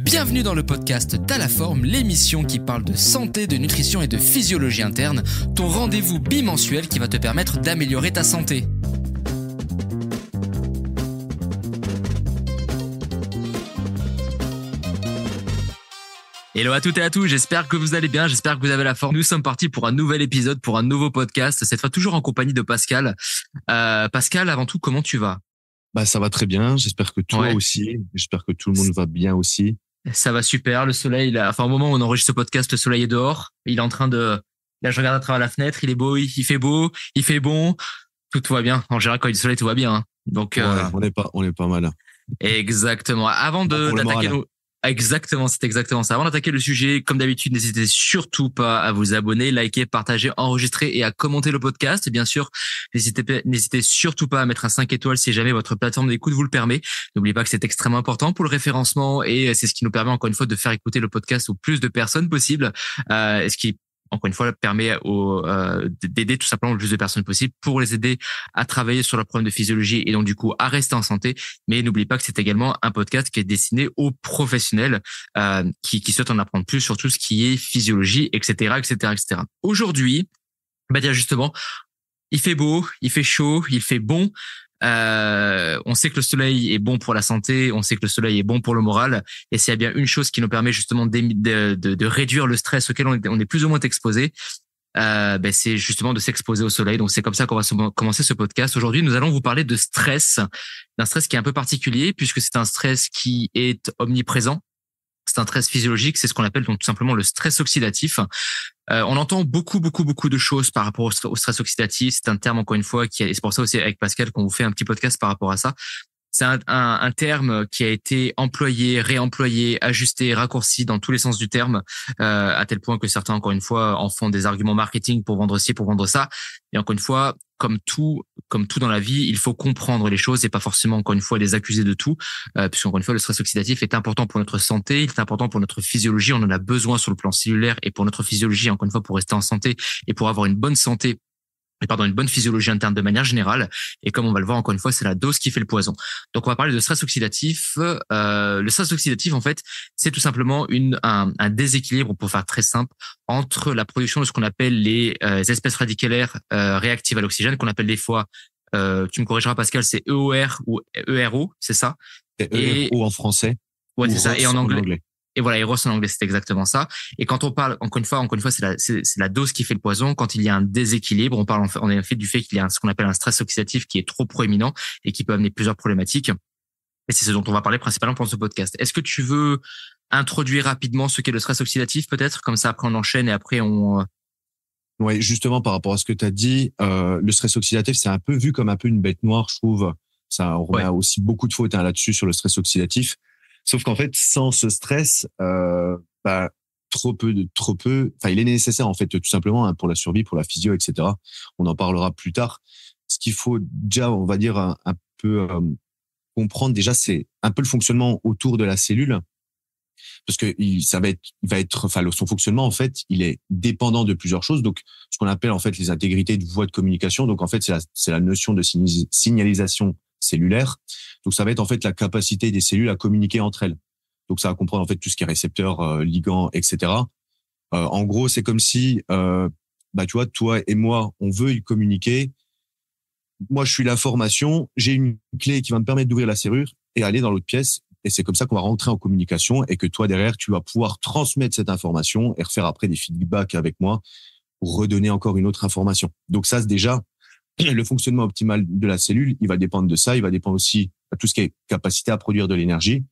Bienvenue dans le podcast T'as la forme, l'émission qui parle de santé, de nutrition et de physiologie interne, ton rendez-vous bimensuel qui va te permettre d'améliorer ta santé. Hello à toutes et à tous, j'espère que vous allez bien, j'espère que vous avez la forme. Nous sommes partis pour un nouvel épisode, pour un nouveau podcast, cette fois toujours en compagnie de Pascal. Pascal, avant tout, comment tu vas ? Ça va très bien, j'espère que toi aussi, j'espère que tout le monde va bien aussi. Ça va super, le soleil, au moment où on enregistre ce podcast, le soleil est dehors, il est en train de... Là, je regarde à travers la fenêtre, il est beau, il fait beau, il fait bon, tout va bien. En général, quand il y a du soleil, tout va bien. Hein. Donc, on est pas mal. Exactement. Avant d'attaquer nos... Exactement, c'est exactement ça. Avant d'attaquer le sujet, comme d'habitude, n'hésitez surtout pas à vous abonner, liker, partager, enregistrer et à commenter le podcast. Et bien sûr, n'hésitez surtout pas à mettre un 5 étoiles si jamais votre plateforme d'écoute vous le permet. N'oubliez pas que c'est extrêmement important pour le référencement et c'est ce qui nous permet encore une fois de faire écouter le podcast au plus de personnes possible. Ce qui encore une fois, permet d'aider tout simplement le plus de personnes possible pour les aider à travailler sur leurs problèmes de physiologie et donc du coup à rester en santé. Mais n'oubliez pas que c'est également un podcast qui est destiné aux professionnels qui souhaitent en apprendre plus sur tout ce qui est physiologie, etc., etc., etc. Aujourd'hui, justement, il fait beau, il fait chaud, il fait bon. On sait que le soleil est bon pour la santé, on sait que le soleil est bon pour le moral, et s'il y a bien une chose qui nous permet justement de réduire le stress auquel on est plus ou moins exposé, c'est justement de s'exposer au soleil. Donc c'est comme ça qu'on va commencer ce podcast. Aujourd'hui, nous allons vous parler de stress, d'un stress qui est un peu particulier puisque c'est un stress qui est omniprésent. C'est un stress physiologique, c'est ce qu'on appelle donc tout simplement le stress oxydatif. On entend beaucoup de choses par rapport au stress oxydatif. C'est un terme, encore une fois, et c'est pour ça aussi avec Pascal qu'on vous fait un petit podcast par rapport à ça. C'est un terme qui a été employé, réemployé, ajusté, raccourci dans tous les sens du terme, à tel point que certains, encore une fois, en font des arguments marketing pour vendre ci, pour vendre ça. Et encore une fois, comme tout dans la vie, il faut comprendre les choses et pas forcément, encore une fois, les accuser de tout, puisqu'encore une fois, le stress oxydatif est important pour notre santé, il est important pour notre physiologie, on en a besoin sur le plan cellulaire et pour notre physiologie, encore une fois, pour rester en santé et pour avoir une bonne santé, une bonne physiologie interne de manière générale. Et comme on va le voir encore une fois, c'est la dose qui fait le poison. Donc on va parler de stress oxydatif. Le stress oxydatif, en fait, c'est tout simplement un déséquilibre, pour faire très simple, entre la production de ce qu'on appelle les espèces radicalaires réactives à l'oxygène, qu'on appelle des fois, tu me corrigeras Pascal, c'est EOR ou ERO, c'est ça? ERO en français. Ouais, c'est ça. Et en anglais. Et voilà, Eros en anglais, c'est exactement ça. Et quand on parle, encore une fois, c'est la dose qui fait le poison. Quand il y a un déséquilibre, on parle en fait du fait qu'il y a ce qu'on appelle un stress oxydatif qui est trop proéminent et qui peut amener plusieurs problématiques. Et c'est ce dont on va parler principalement pendant ce podcast. Est-ce que tu veux introduire rapidement ce qu'est le stress oxydatif, peut-être? Comme ça, après, on enchaîne et après, on... Ouais, justement, par rapport à ce que tu as dit, le stress oxydatif, c'est un peu vu comme un peu une bête noire, je trouve. Ça, on a aussi beaucoup de fautes là-dessus sur le stress oxydatif. Sauf qu'en fait, sans ce stress, trop peu, il est nécessaire en fait tout simplement pour la survie, pour la physio, etc. On en parlera plus tard. Ce qu'il faut déjà, on va dire un peu comprendre déjà, c'est un peu le fonctionnement autour de la cellule, parce que son fonctionnement en fait, il est dépendant de plusieurs choses. Donc, ce qu'on appelle en fait les intégrités de voies de communication. Donc en fait, c'est la notion de signalisation cellulaire. Donc ça va être en fait la capacité des cellules à communiquer entre elles. Donc ça va comprendre en fait tout ce qui est récepteurs, ligands, etc. En gros, c'est comme si, tu vois, toi et moi, on veut y communiquer. Moi, je suis l'information, j'ai une clé qui va me permettre d'ouvrir la serrure et aller dans l'autre pièce. Et c'est comme ça qu'on va rentrer en communication et que toi derrière, tu vas pouvoir transmettre cette information et refaire après des feedbacks avec moi pour redonner encore une autre information. Donc ça, c'est déjà le fonctionnement optimal de la cellule, il va dépendre de ça. Il va dépendre aussi de tout ce qui est capacité à produire de l'énergie,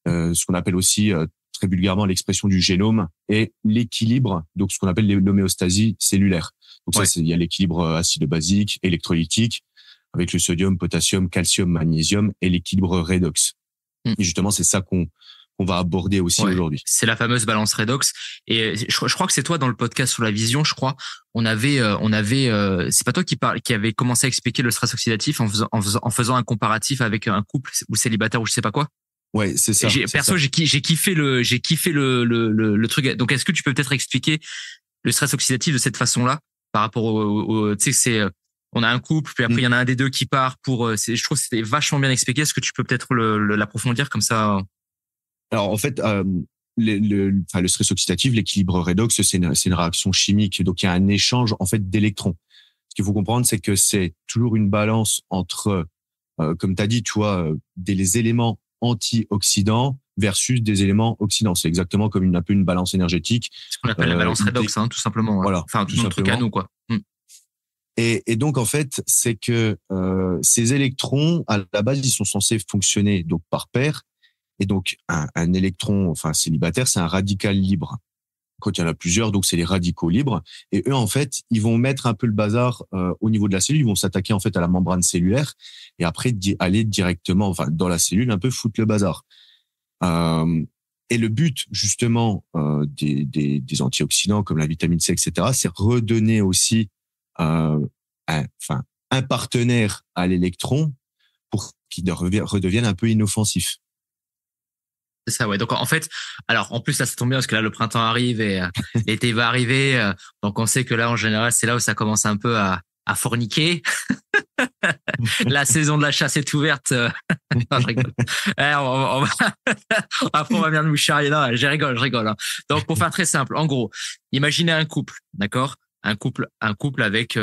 ce qu'on appelle aussi très vulgairement l'expression du génome et l'équilibre, donc ce qu'on appelle l'homéostasie cellulaire. Donc ça, il y a l'équilibre acide-basique, électrolytique, avec le sodium, potassium, calcium, magnésium et l'équilibre redox. Et justement, c'est ça qu'on va aborder aussi aujourd'hui. C'est la fameuse balance redox. Et je crois que c'est toi dans le podcast sur la vision, je crois. On avait, c'est pas toi qui avait commencé à expliquer le stress oxydatif en faisant un comparatif avec un couple ou célibataire ou je sais pas quoi. Ouais, c'est ça. J'ai kiffé le truc. Donc, est-ce que tu peux peut-être expliquer le stress oxydatif de cette façon-là par rapport tu sais, c'est, on a un couple, puis après il y en a un des deux qui part pour, je trouve que c'était vachement bien expliqué. Est-ce que tu peux peut-être l'approfondir comme ça? Alors en fait, le stress oxydatif, l'équilibre redox, c'est une réaction chimique. Donc il y a un échange en fait d'électrons. Ce qu'il faut comprendre, c'est que c'est toujours une balance entre, comme tu as dit, tu vois, des éléments antioxydants versus des éléments oxydants. C'est exactement comme un peu une balance énergétique. Ce qu'on appelle la balance redox, tout simplement. Voilà, enfin, tout notre truc à nous, quoi. Et donc en fait, c'est que ces électrons, à la base, ils sont censés fonctionner donc par paire. Et donc un électron, enfin célibataire, c'est un radical libre. Quand il y en a plusieurs, donc c'est les radicaux libres. Et eux, en fait, ils vont mettre un peu le bazar au niveau de la cellule. Ils vont s'attaquer en fait à la membrane cellulaire et après aller directement, enfin dans la cellule, un peu foutre le bazar. Et le but justement des antioxydants comme la vitamine C, etc., c'est redonner aussi un partenaire à l'électron pour qu'il redevienne un peu inoffensif. C'est ça, ouais. Donc, en fait, alors, en plus, là, ça tombe bien parce que là, le printemps arrive et l'été va arriver. Donc, on sait que là, en général, c'est là où ça commence un peu à forniquer. La saison de la chasse est ouverte. Non, je rigole. Après, on va venir nous charrier. Non, je rigole. Hein. Donc, pour faire très simple, en gros, imaginez un couple, d'accord? Un couple avec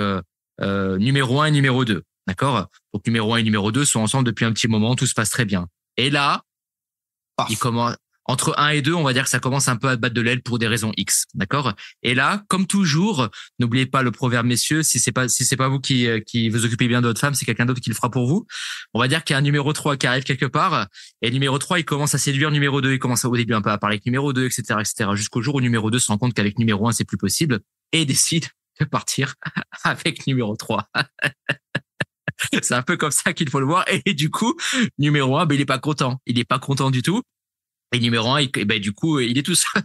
numéro 1 et numéro 2, d'accord? Donc, numéro 1 et numéro 2 sont ensemble depuis un petit moment, tout se passe très bien. Et là, il commence entre 1 et 2, on va dire que ça commence un peu à battre de l'aile pour des raisons X, d'accord? Et là, comme toujours, n'oubliez pas le proverbe, messieurs, si c'est pas vous qui vous occupez bien de votre femme, c'est quelqu'un d'autre qui le fera pour vous. On va dire qu'il y a un numéro 3 qui arrive quelque part, et numéro 3, il commence à séduire numéro 2, il commence au début un peu à parler avec numéro 2, etc., jusqu'au jour où numéro 2 se rend compte qu'avec numéro 1, c'est plus possible, et décide de partir avec numéro 3. C'est un peu comme ça qu'il faut le voir. Et du coup, numéro 1, il est pas content. Il est pas content du tout. Et numéro 1, du coup, il est tout seul.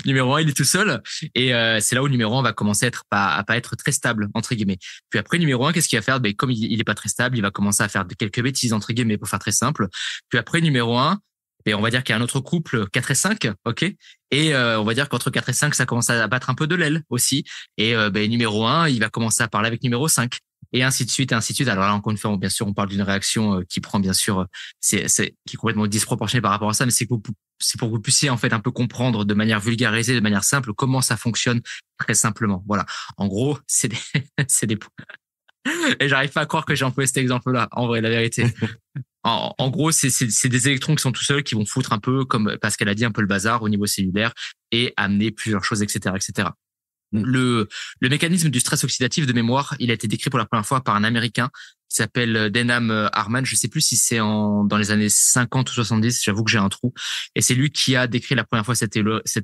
Numéro 1, il est tout seul. Et c'est là où numéro 1 va commencer à pas être très stable, entre guillemets. Puis après, numéro 1, qu'est-ce qu'il va faire? Comme il est pas très stable, il va commencer à faire quelques bêtises, entre guillemets, pour faire très simple. Puis après, numéro 1, on va dire qu'il y a un autre couple, 4 et 5, ok? Et on va dire qu'entre 4 et 5, ça commence à battre un peu de l'aile aussi. Et numéro 1, il va commencer à parler avec numéro 5. Et ainsi de suite, ainsi de suite. Alors là, encore une fois, bien sûr, on parle d'une réaction qui prend, bien sûr, qui est complètement disproportionnée par rapport à ça, mais c'est pour que vous puissiez, en fait, un peu comprendre de manière vulgarisée, de manière simple, comment ça fonctionne très simplement. Voilà. En gros, c'est des, et j'arrive pas à croire que j'ai employé cet exemple-là. En vrai, la vérité. En gros, c'est des électrons qui sont tout seuls, qui vont foutre un peu, comme Pascal a dit, un peu le bazar au niveau cellulaire et amener plusieurs choses, etc., etc. Le mécanisme du stress oxydatif de mémoire, il a été décrit pour la première fois par un Américain qui s'appelle Denham Harman. Je sais plus si c'est dans les années 50 ou 70. J'avoue que j'ai un trou. Et c'est lui qui a décrit la première fois cette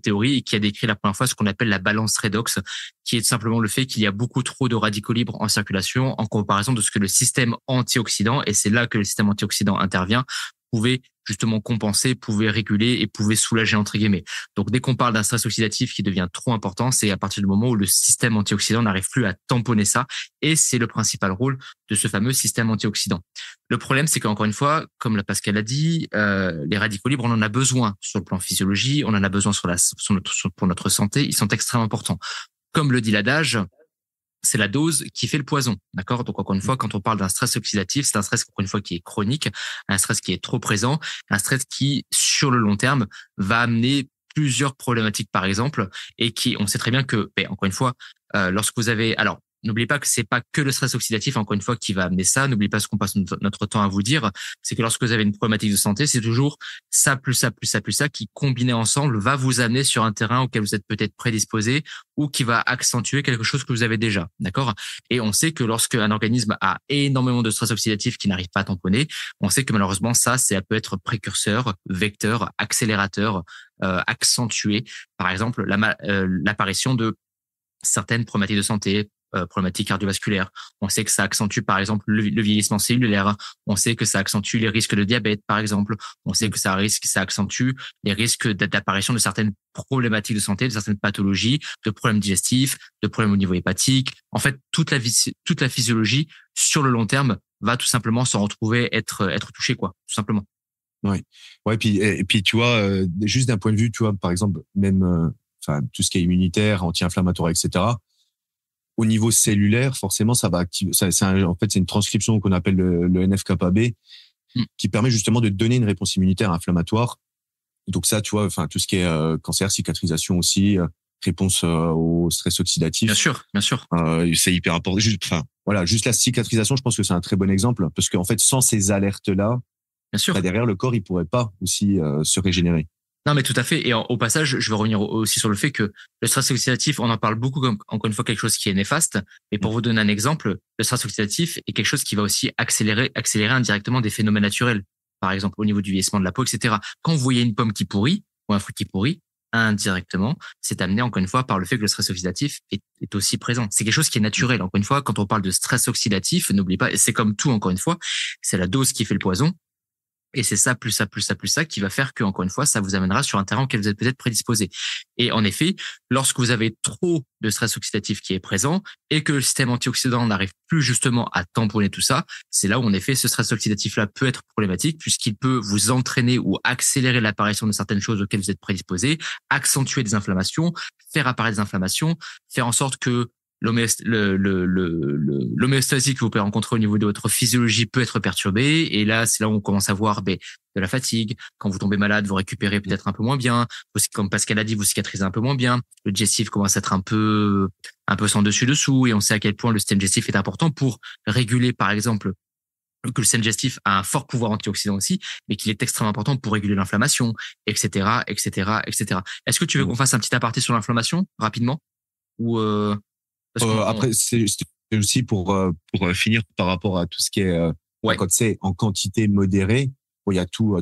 théorie et qui a décrit la première fois ce qu'on appelle la balance redox, qui est tout simplement le fait qu'il y a beaucoup trop de radicaux libres en circulation en comparaison de ce que le système antioxydant, et c'est là que le système antioxydant intervient, pouvait justement compenser, pouvait réguler et pouvait soulager, entre guillemets. Donc, dès qu'on parle d'un stress oxydatif qui devient trop important, c'est à partir du moment où le système antioxydant n'arrive plus à tamponner ça. Et c'est le principal rôle de ce fameux système antioxydant. Le problème, c'est qu'encore une fois, comme la Pascal a dit, les radicaux libres, on en a besoin sur le plan physiologie, on en a besoin pour notre santé. Ils sont extrêmement importants. Comme le dit l'adage, c'est la dose qui fait le poison, d'accord? Donc, encore une fois, quand on parle d'un stress oxydatif, c'est un stress, encore une fois, qui est chronique, un stress qui est trop présent, un stress qui, sur le long terme, va amener plusieurs problématiques, par exemple, et on sait très bien que, encore une fois, lorsque vous avez, alors, n'oubliez pas que c'est pas que le stress oxydatif, encore une fois, qui va amener ça. N'oubliez pas ce qu'on passe notre temps à vous dire. C'est que lorsque vous avez une problématique de santé, c'est toujours ça, plus ça, plus ça, plus ça, qui combiné ensemble va vous amener sur un terrain auquel vous êtes peut-être prédisposé ou qui va accentuer quelque chose que vous avez déjà. D'accord? Et on sait que lorsque un organisme a énormément de stress oxydatif qui n'arrive pas à tamponner, on sait que malheureusement, ça peut être précurseur, vecteur, accélérateur, accentué. Par exemple, l'apparition de certaines problématiques de santé, problématiques cardiovasculaires. On sait que ça accentue, par exemple, le vieillissement cellulaire. On sait que ça accentue les risques de diabète, par exemple. On sait que ça accentue les risques d'apparition de certaines problématiques de santé, de certaines pathologies, de problèmes digestifs, de problèmes au niveau hépatique. En fait, toute la physiologie, sur le long terme, va tout simplement se retrouver être touchée, quoi, tout simplement. Ouais. Ouais, puis tu vois, juste d'un point de vue, tu vois, par exemple, même, tout ce qui est immunitaire, anti-inflammatoire, etc. Au niveau cellulaire, forcément, ça va activer. En fait, c'est une transcription qu'on appelle le NF-κB qui permet justement de donner une réponse immunitaire inflammatoire Donc ça, tu vois, enfin tout ce qui est cancer, cicatrisation aussi, réponse au stress oxydatif. Bien sûr. C'est hyper important. Juste la cicatrisation, je pense que c'est un très bon exemple parce qu'en fait, sans ces alertes-là, bien sûr, derrière le corps, il pourrait pas aussi se régénérer. Non, mais tout à fait. Et au passage, je veux revenir aussi sur le fait que le stress oxydatif, on en parle beaucoup comme, encore une fois, quelque chose qui est néfaste. Mais pour vous donner un exemple, le stress oxydatif est quelque chose qui va aussi accélérer indirectement des phénomènes naturels. Par exemple, au niveau du vieillissement de la peau, etc. Quand vous voyez une pomme qui pourrit ou un fruit qui pourrit, indirectement, c'est amené, encore une fois, par le fait que le stress oxydatif est aussi présent. C'est quelque chose qui est naturel. Encore une fois, quand on parle de stress oxydatif, n'oubliez pas, c'est comme tout, encore une fois, c'est la dose qui fait le poison. Et c'est ça, plus ça, plus ça, plus ça, qui va faire que, encore une fois, ça vous amènera sur un terrain auquel vous êtes peut-être prédisposé. Et en effet, lorsque vous avez trop de stress oxydatif qui est présent et que le système antioxydant n'arrive plus justement à tamponner tout ça, c'est là où, en effet, ce stress oxydatif-là peut être problématique puisqu'il peut vous entraîner ou accélérer l'apparition de certaines choses auxquelles vous êtes prédisposé, accentuer des inflammations, faire apparaître des inflammations, faire en sorte que l'homéostasie que vous pouvez rencontrer au niveau de votre physiologie peut être perturbée. Et là, c'est là où on commence à voir de la fatigue. Quand vous tombez malade, vous récupérez peut-être un peu moins bien. Comme Pascal a dit, vous cicatrisez un peu moins bien. Le digestif commence à être un peu sans dessus-dessous. Et on sait à quel point le système digestif est important pour réguler, par exemple, que le système digestif a un fort pouvoir antioxydant aussi, mais qu'il est extrêmement important pour réguler l'inflammation, etc., etc., etc. Est-ce que tu veux qu'on fasse un petit aparté sur l'inflammation, rapidement? Ou, après, c'est aussi pour finir par rapport à tout ce qui est quand c'est en quantité modérée. Bon, il y a toutes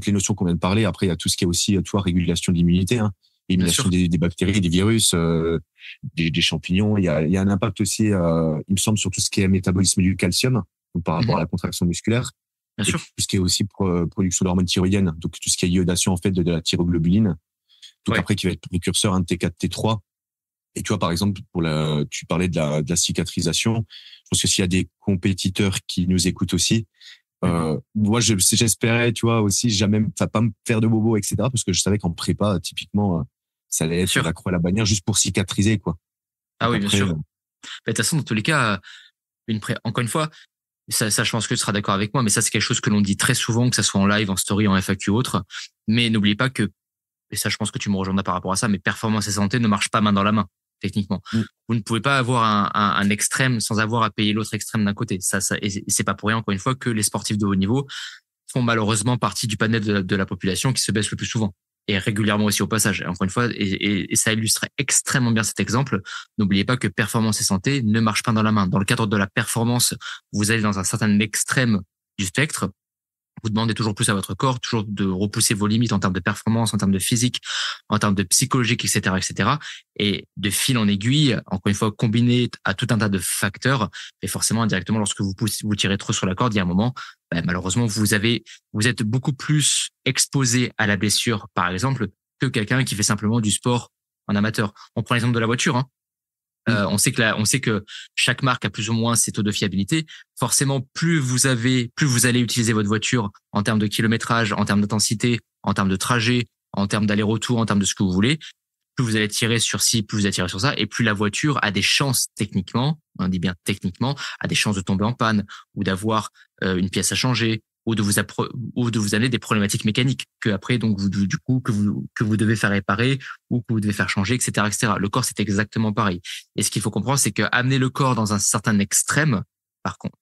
les notions qu'on vient de parler. Après, il y a tout ce qui est aussi régulation de l'immunité, élimination des bactéries, des virus, des champignons. Il y a un impact aussi, il me semble, sur tout ce qui est métabolisme du calcium, donc par rapport à la contraction musculaire. Bien sûr. Tout ce qui est aussi production d'hormones thyroïdiennes, donc tout ce qui est iodation en fait de la thyroglobuline. Donc après, qui va être précurseur de T4, T3. Et tu vois, par exemple, tu parlais de la cicatrisation. Je pense que s'il y a des compétiteurs qui nous écoutent aussi, moi, j'espérais, tu vois, aussi, jamais, pas me faire de bobo, etc. Parce que je savais qu'en prépa, typiquement, ça allait être la croix à la bannière juste pour cicatriser, quoi. Ah oui, bien sûr. De toute façon, dans tous les cas, encore une fois, ça, je pense que tu seras d'accord avec moi, mais ça, c'est quelque chose que l'on dit très souvent, que ça soit en live, en story, en FAQ ou autre. Mais n'oubliez pas que, et ça, je pense que tu me rejoindras par rapport à ça, mais performance et santé ne marchent pas main dans la main. Techniquement, vous ne pouvez pas avoir un extrême sans avoir à payer l'autre extrême d'un côté. Et c'est pas pour rien, encore une fois, que les sportifs de haut niveau font malheureusement partie du panel de la population qui se baisse le plus souvent et régulièrement aussi au passage. Et encore une fois, et ça illustre extrêmement bien cet exemple. N'oubliez pas que performance et santé ne marchent pas dans la main. Dans le cadre de la performance, vous allez dans un certain extrême du spectre. Vous demandez toujours plus à votre corps, toujours de repousser vos limites en termes de performance, en termes de physique, en termes de psychologique, etc., etc. Et de fil en aiguille, encore une fois, combiné à tout un tas de facteurs, et forcément, indirectement, lorsque vous tirez trop sur la corde, il y a un moment, malheureusement, vous êtes beaucoup plus exposé à la blessure, par exemple, que quelqu'un qui fait simplement du sport en amateur. On prend l'exemple de la voiture, on sait que chaque marque a plus ou moins ses taux de fiabilité. Forcément, plus vous allez utiliser votre voiture en termes de kilométrage, en termes d'intensité, en termes de trajet, en termes d'aller-retour, en termes de ce que vous voulez, plus vous allez tirer sur ci, plus vous allez tirer sur ça, et plus la voiture a des chances techniquement, on dit bien techniquement, a des chances de tomber en panne ou d'avoir une pièce à changer ou de vous amener des problématiques mécaniques que après donc que vous devez faire réparer ou que vous devez faire changer, etc., etc. Le corps, c'est exactement pareil. Et ce qu'il faut comprendre, c'est que amener le corps dans un certain extrême,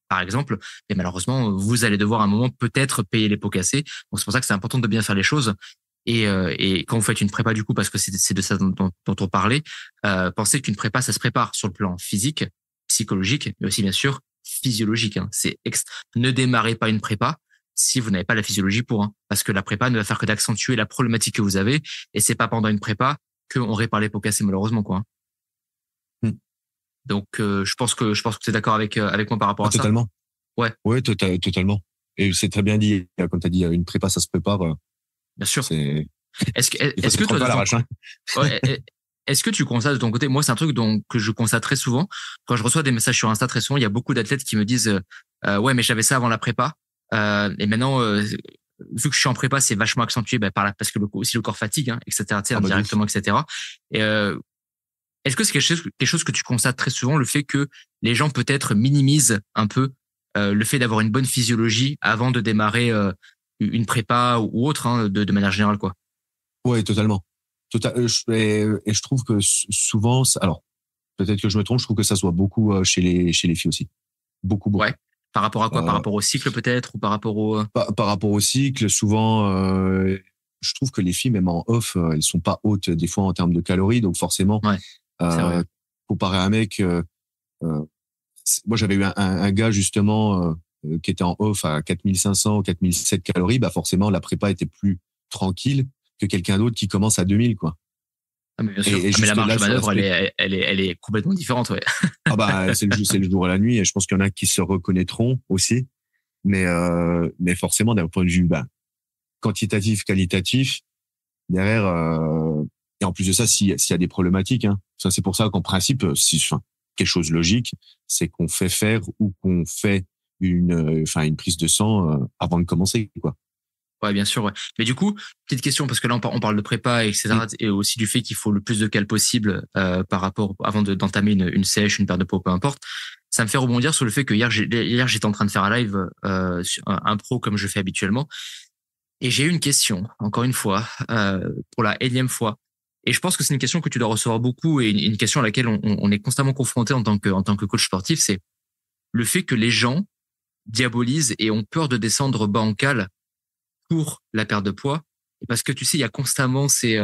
par exemple, et malheureusement, vous allez devoir à un moment peut-être payer les pots cassés. Donc c'est pour ça que c'est important de bien faire les choses. Et quand vous faites une prépa, du coup, parce que c'est de ça dont on parlait, pensez qu'une prépa, ça se prépare sur le plan physique, psychologique, mais aussi bien sûr physiologique. Ne démarrez pas une prépa si vous n'avez pas la physiologie pour, parce que la prépa ne va faire que d'accentuer la problématique que vous avez, et c'est pas pendant une prépa qu'on répare les pots cassés, malheureusement, quoi. Donc je pense que tu es d'accord avec moi par rapport à totalement. Ça. Ouais, totalement. Et c'est très bien dit, quand tu as dit une prépa, ça se prépare. Bien sûr. Est-ce que toi, est-ce que tu constates de ton côté, moi c'est un truc que je constate très souvent quand je reçois des messages sur Insta, très souvent il y a beaucoup d'athlètes qui me disent ouais mais j'avais ça avant la prépa et maintenant vu que je suis en prépa c'est vachement accentué parce que aussi le corps fatigue, etc., indirectement, etc. Et est-ce que c'est quelque chose que tu constates très souvent, le fait que les gens peut-être minimisent un peu le fait d'avoir une bonne physiologie avant de démarrer une prépa ou autre, de manière générale, quoi? Ouais, totalement. Et je trouve que souvent, alors peut-être que je me trompe, je trouve que ça se voit beaucoup chez les filles aussi. Beaucoup, beaucoup. Ouais. Par rapport à quoi? Par rapport au cycle peut-être, ou par rapport au... Par rapport au cycle, souvent, je trouve que les filles, même en off, elles sont pas hautes des fois en termes de calories, donc forcément, Ouais, c'est vrai. comparé à un mec, moi j'avais eu un gars justement qui était en off à 4500 ou 4007 calories, bah forcément la prépa était plus tranquille que quelqu'un d'autre qui commence à 2000, quoi. Ah, mais bien sûr. Et Ah, mais la juste marge là de sur manœuvre, l'aspect, elle est complètement différente, ouais. ah bah c'est le jour et la nuit, et je pense qu'il y en a qui se reconnaîtront aussi, mais forcément d'un point de vue quantitatif, qualitatif, derrière, et en plus de ça, s'il y a des problématiques, hein, ça c'est pour ça qu'en principe, enfin, quelque chose de logique, c'est qu'on fait faire ou qu'on fait une prise de sang avant de commencer, quoi. Ouais, bien sûr, ouais. Mais du coup, petite question, parce que là, on parle de prépa, etc., et aussi du fait qu'il faut le plus de cales possible par rapport, avant d'entamer une sèche, une perte de poids, peu importe. Ça me fait rebondir sur le fait que hier, j'étais en train de faire un live, sur un pro comme je fais habituellement, et j'ai eu une question, encore une fois, pour la énième fois. Et je pense que c'est une question que tu dois recevoir beaucoup, et une question à laquelle on est constamment confronté en tant que coach sportif, c'est le fait que les gens diabolisent et ont peur de descendre bas en cale pour la perte de poids. Et parce que tu sais, il y a constamment ces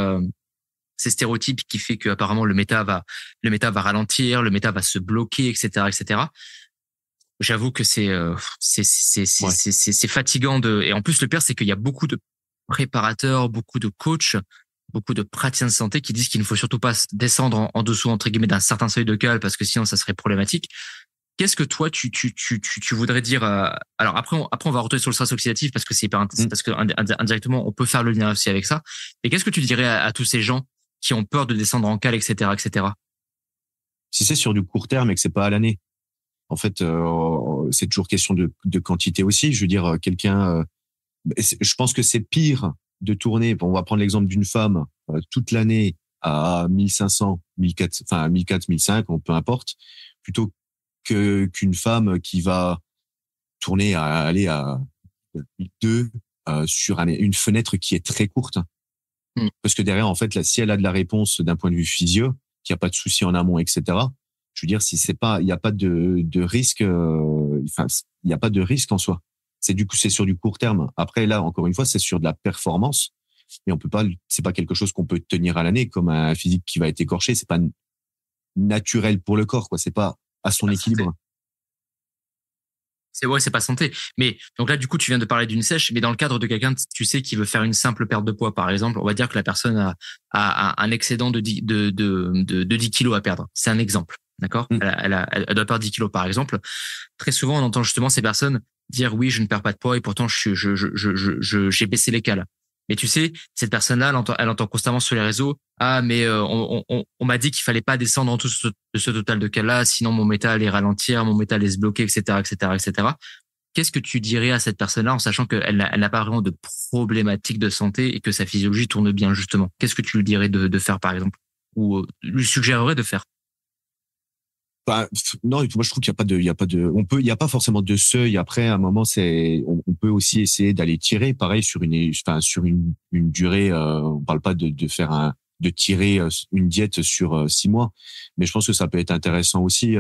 stéréotypes qui fait que apparemment le méta va ralentir, le méta va se bloquer, etc., etc. J'avoue que Ouais. c'est fatigant et en plus le pire c'est qu'il y a beaucoup de préparateurs, beaucoup de coachs, beaucoup de praticiens de santé qui disent qu'il ne faut surtout pas descendre en dessous entre guillemets d'un certain seuil de cale parce que sinon ça serait problématique. Qu'est-ce que toi tu voudrais dire alors après on va retourner sur le stress oxydatif parce que c'est hyper parce que indirectement on peut faire le lien aussi avec ça. Et qu'est-ce que tu dirais à tous ces gens qui ont peur de descendre en cale, etc., etc. Si c'est sur du court terme et que c'est pas à l'année, en fait, c'est toujours question de quantité aussi. Je veux dire, je pense que c'est pire de tourner. On va prendre l'exemple d'une femme toute l'année à 1500, 1400, enfin 1400, 1500, peu importe, plutôt qu'une femme qui va tourner à aller à 1002 sur une fenêtre qui est très courte. Mm. Parce que derrière, en fait, là, si elle a de la réponse d'un point de vue physio, qu'il n'y a pas de souci en amont, etc. Je veux dire, si c'est pas, il n'y a pas de risque, enfin, il n'y a pas de risque en soi. C'est sur du court terme. Après, là, encore une fois, c'est sur de la performance. Mais on peut pas, c'est pas quelque chose qu'on peut tenir à l'année, comme un physique qui va être écorché. C'est pas naturel pour le corps, quoi. C'est pas à son équilibre. C'est pas santé. Mais donc là, du coup, tu viens de parler d'une sèche, mais dans le cadre de quelqu'un, tu sais, qui veut faire une simple perte de poids, par exemple, on va dire que la personne a un excédent de 10 kilos à perdre. C'est un exemple. D'accord? Elle doit perdre 10 kilos, par exemple. Très souvent, on entend justement ces personnes dire oui, je ne perds pas de poids et pourtant j'ai baissé les cales. Mais tu sais, cette personne-là, elle entend constamment sur les réseaux, ah, mais on m'a dit qu'il fallait pas descendre en dessous de ce total de cas-là, sinon mon méta allait ralentir, mon méta allait se bloquer, etc., etc., etc. Qu'est-ce que tu dirais à cette personne-là en sachant qu'elle n'a pas vraiment de problématique de santé et que sa physiologie tourne bien, justement? Qu'est-ce que tu lui dirais de faire, par exemple? Ou lui suggérerais de faire? Bah, non, moi je trouve qu'il y a pas de, il y a pas forcément de seuil. Après, à un moment, on peut aussi essayer d'aller tirer, pareil sur une durée. On parle pas de faire de tirer une diète sur 6 mois, mais je pense que ça peut être intéressant aussi,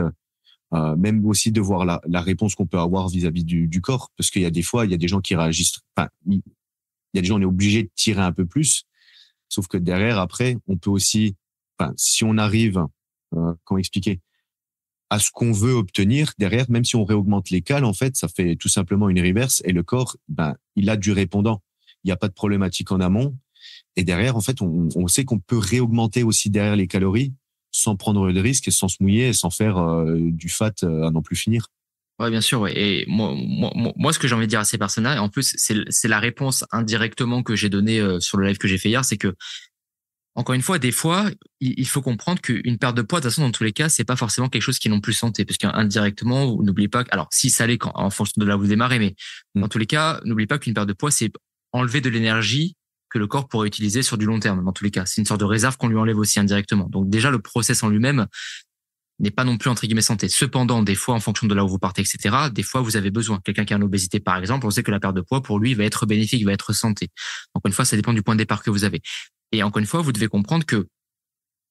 même aussi de voir la réponse qu'on peut avoir vis-à-vis du corps, parce qu'il y a des fois, il y a des gens qui réagissent. Enfin, il y a des gens, on est obligé de tirer un peu plus, sauf que derrière, après, on peut aussi, enfin, si on arrive, comment expliquer, à ce qu'on veut obtenir derrière, même si on réaugmente les cales, en fait, ça fait tout simplement une reverse et le corps, il a du répondant. Il n'y a pas de problématique en amont. Et derrière, en fait, on sait qu'on peut réaugmenter aussi derrière les calories sans prendre de risques et sans se mouiller et sans faire du fat à n'en plus finir. Ouais, bien sûr, ouais. Et moi, ce que j'ai envie de dire à ces personnes-là, et en plus, c'est la réponse indirectement que j'ai donnée sur le live que j'ai fait hier, c'est que encore une fois, des fois, il faut comprendre qu'une perte de poids, de toute façon, dans tous les cas, c'est pas forcément quelque chose qui est non plus santé, parce qu'indirectement, n'oubliez pas alors, si ça l'est en fonction de là où vous démarrez, mais dans tous les cas, n'oubliez pas qu'une perte de poids, c'est enlever de l'énergie que le corps pourrait utiliser sur du long terme, dans tous les cas. C'est une sorte de réserve qu'on lui enlève aussi indirectement. Donc, déjà, le process en lui-même n'est pas non plus, entre guillemets, santé. Cependant, des fois, en fonction de là où vous partez, etc., des fois, vous avez besoin. Quelqu'un qui a une obésité, par exemple, on sait que la perte de poids, pour lui, va être bénéfique, va être santé. Donc, une fois, ça dépend du point de départ que vous avez. Et encore une fois, vous devez comprendre que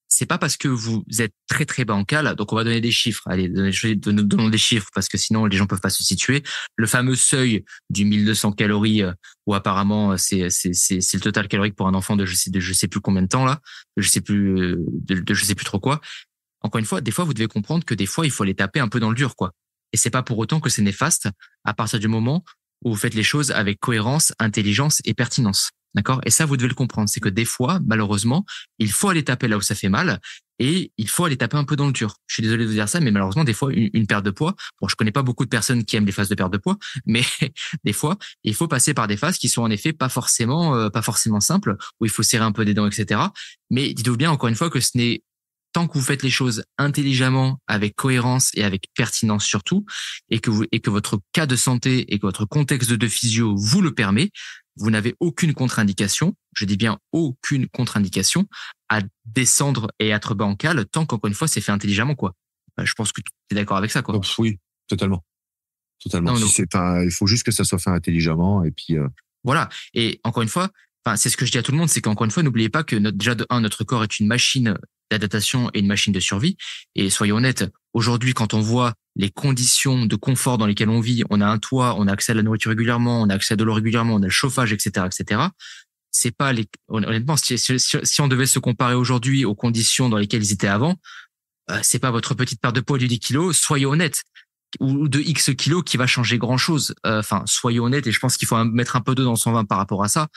c'est pas parce que vous êtes très très bancal, donc on va donner des chiffres. Allez, donnons des chiffres parce que sinon les gens peuvent pas se situer. Le fameux seuil du 1200 calories où apparemment c'est le total calorique pour un enfant de je sais plus combien de temps là, je sais plus de je sais plus trop quoi. Encore une fois, des fois vous devez comprendre que des fois il faut aller taper un peu dans le dur quoi. Et c'est pas pour autant que c'est néfaste à partir du moment où vous faites les choses avec cohérence, intelligence et pertinence. D'accord? Et ça, vous devez le comprendre. C'est que des fois, malheureusement, il faut aller taper là où ça fait mal et il faut aller taper un peu dans le dur. Je suis désolé de vous dire ça, mais malheureusement, des fois, une perte de poids. Bon, je connais pas beaucoup de personnes qui aiment les phases de perte de poids, mais des fois, il faut passer par des phases qui sont en effet pas forcément simples, où il faut serrer un peu des dents, etc. Mais dites-vous bien, encore une fois, que ce n'est tant que vous faites les choses intelligemment, avec cohérence et avec pertinence surtout, et que votre cas de santé et que votre contexte de physio vous le permet, vous n'avez aucune contre-indication, je dis bien aucune contre-indication, à descendre et être bancal tant qu'encore une fois c'est fait intelligemment quoi. Je pense que tu es d'accord avec ça quoi. Donc, oui, totalement. Non, il faut juste que ça soit fait intelligemment et puis. Voilà. Et encore une fois, c'est ce que je dis à tout le monde, c'est qu'encore une fois, n'oubliez pas que notre corps est une machine d'adaptation et une machine de survie. Et soyons honnêtes, aujourd'hui, quand on voit les conditions de confort dans lesquelles on vit, on a un toit, on a accès à la nourriture régulièrement, on a accès à de l'eau régulièrement, on a le chauffage, etc., etc. C'est pas honnêtement, si on devait se comparer aujourd'hui aux conditions dans lesquelles ils étaient avant, c'est pas votre petite perte de poids de 10 kilos, soyons honnêtes, ou de X kilos qui va changer grand chose. Soyons honnêtes, et je pense qu'il faut mettre un peu d'eau dans son vin par rapport à ça.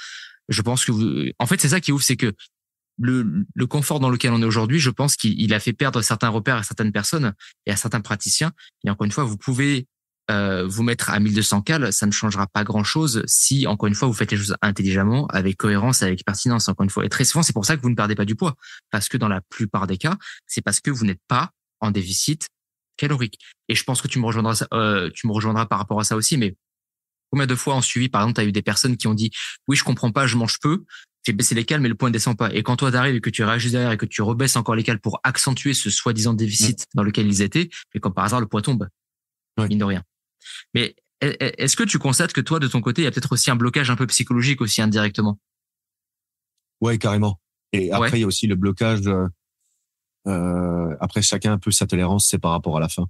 Je pense que en fait, c'est ça qui est ouf, c'est que le confort dans lequel on est aujourd'hui, je pense qu'il a fait perdre certains repères à certaines personnes et à certains praticiens. Et encore une fois, vous pouvez vous mettre à 1200 cales, ça ne changera pas grand-chose si, encore une fois, vous faites les choses intelligemment, avec cohérence, avec pertinence, encore une fois. Et très souvent, c'est pour ça que vous ne perdez pas du poids. Parce que dans la plupart des cas, c'est parce que vous n'êtes pas en déficit calorique. Et je pense que tu me rejoindras par rapport à ça aussi, mais combien de fois en suivi, par exemple, tu as eu des personnes qui ont dit « Oui, je comprends pas, je mange peu, j'ai baissé les cales, mais le poids ne descend pas. » Et quand toi, t'arrives et que tu réagis derrière et que tu rebaisses encore les cales pour accentuer ce soi-disant déficit dans lequel ils étaient, et comme par hasard, le poids tombe, mine de rien. Mais est-ce que tu constates que toi, de ton côté, il y a peut-être aussi un blocage un peu psychologique aussi indirectement? Ouais, carrément. Et après, il y a aussi le blocage. Après, chacun un peu sa tolérance, c'est par rapport à la faim.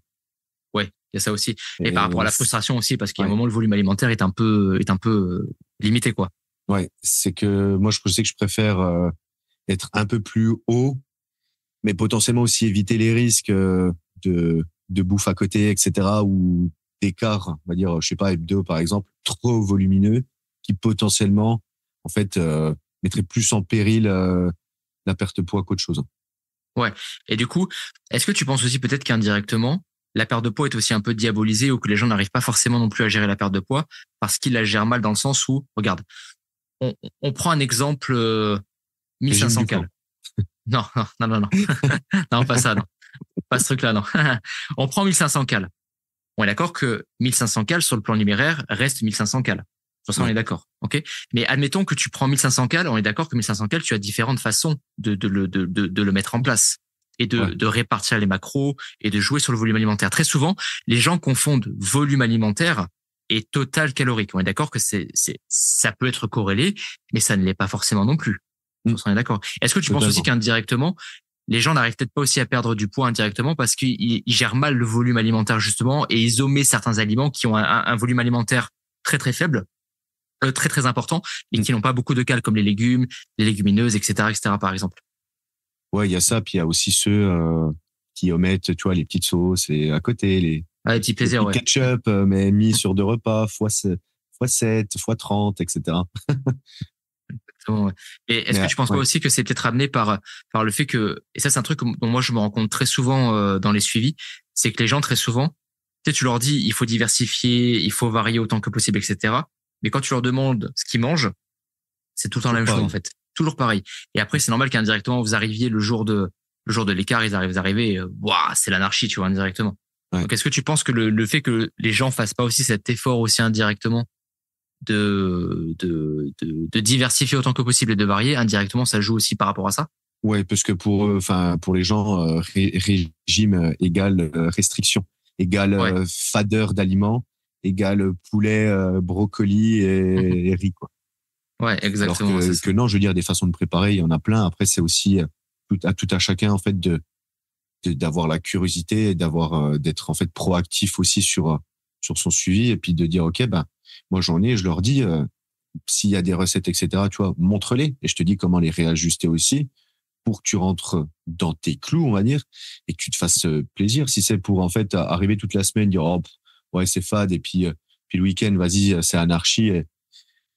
Ouais, il y a ça aussi. Et par rapport à la frustration aussi, parce qu'il y a un moment, le volume alimentaire est un peu limité, quoi. Ouais, c'est que moi, je sais que je préfère être un peu plus haut, mais potentiellement aussi éviter les risques de bouffe à côté, etc., ou d'écart, on va dire, je sais pas, hebdo par exemple, trop volumineux, qui potentiellement, en fait, mettrait plus en péril la perte de poids qu'autre chose. Ouais. Et du coup, est-ce que tu penses aussi peut-être qu'indirectement, la perte de poids est aussi un peu diabolisée ou que les gens n'arrivent pas forcément non plus à gérer la perte de poids parce qu'ils la gèrent mal dans le sens où, regarde, on prend un exemple 1500 cales. Non, non, pas ça, non. Pas ce truc-là, non. On prend 1500 cales. On est d'accord que 1500 cales sur le plan numéraire reste 1500 cales. Sur ça, on est d'accord. OK? Mais admettons que tu prends 1500 cales, on est d'accord que 1500 cales, tu as différentes façons de le mettre en place et de répartir les macros et de jouer sur le volume alimentaire. Très souvent, les gens confondent volume alimentaire et total calorique. On est d'accord que ça peut être corrélé, mais ça ne l'est pas forcément non plus. On est d'accord. Est-ce que tu penses aussi qu'indirectement, les gens n'arrivent peut-être pas aussi à perdre du poids indirectement parce qu'ils gèrent mal le volume alimentaire justement et ils omettent certains aliments qui ont un volume alimentaire très très faible, très très important, et qui n'ont pas beaucoup de cales comme les légumes, les légumineuses, etc., par exemple. Ouais, il y a ça, puis il y a aussi ceux qui omettent, tu vois, les petites sauces et à côté les petits plaisirs, les ketchup, mais mis sur 2 repas, x7, x30, etc. Exactement, ouais. Et est-ce que tu penses pas aussi que c'est peut-être amené par le fait que, et ça c'est un truc dont moi je me rends compte très souvent dans les suivis, c'est que les gens très souvent, tu leur dis il faut diversifier, il faut varier autant que possible, etc. Mais quand tu leur demandes ce qu'ils mangent, c'est tout le temps la même chose en fait, toujours pareil. Et après c'est normal qu'indirectement vous arriviez le jour de l'écart, ils arrivent, c'est l'anarchie, tu vois, indirectement. Ouais. Donc est-ce que tu penses que le fait que les gens fassent pas aussi cet effort aussi indirectement de diversifier autant que possible et de varier, indirectement ça joue aussi par rapport à ça? Ouais, parce que pour les gens, régime égale restriction, égale fadeur d'aliments, égale poulet, brocoli et riz, quoi. Ouais, Alors exactement. que non, je veux dire, des façons de préparer, il y en a plein. Après, c'est aussi tout à chacun, en fait, d'avoir la curiosité, d'être, en fait, proactif aussi sur son suivi et puis de dire, OK, ben, moi, je leur dis, s'il y a des recettes, etc., tu vois, montre-les et je te dis comment les réajuster aussi pour que tu rentres dans tes clous, on va dire, et que tu te fasses plaisir. Si c'est pour, en fait, arriver toute la semaine, dire, oh, ouais, c'est fade, et puis le week-end, vas-y, c'est anarchie. Et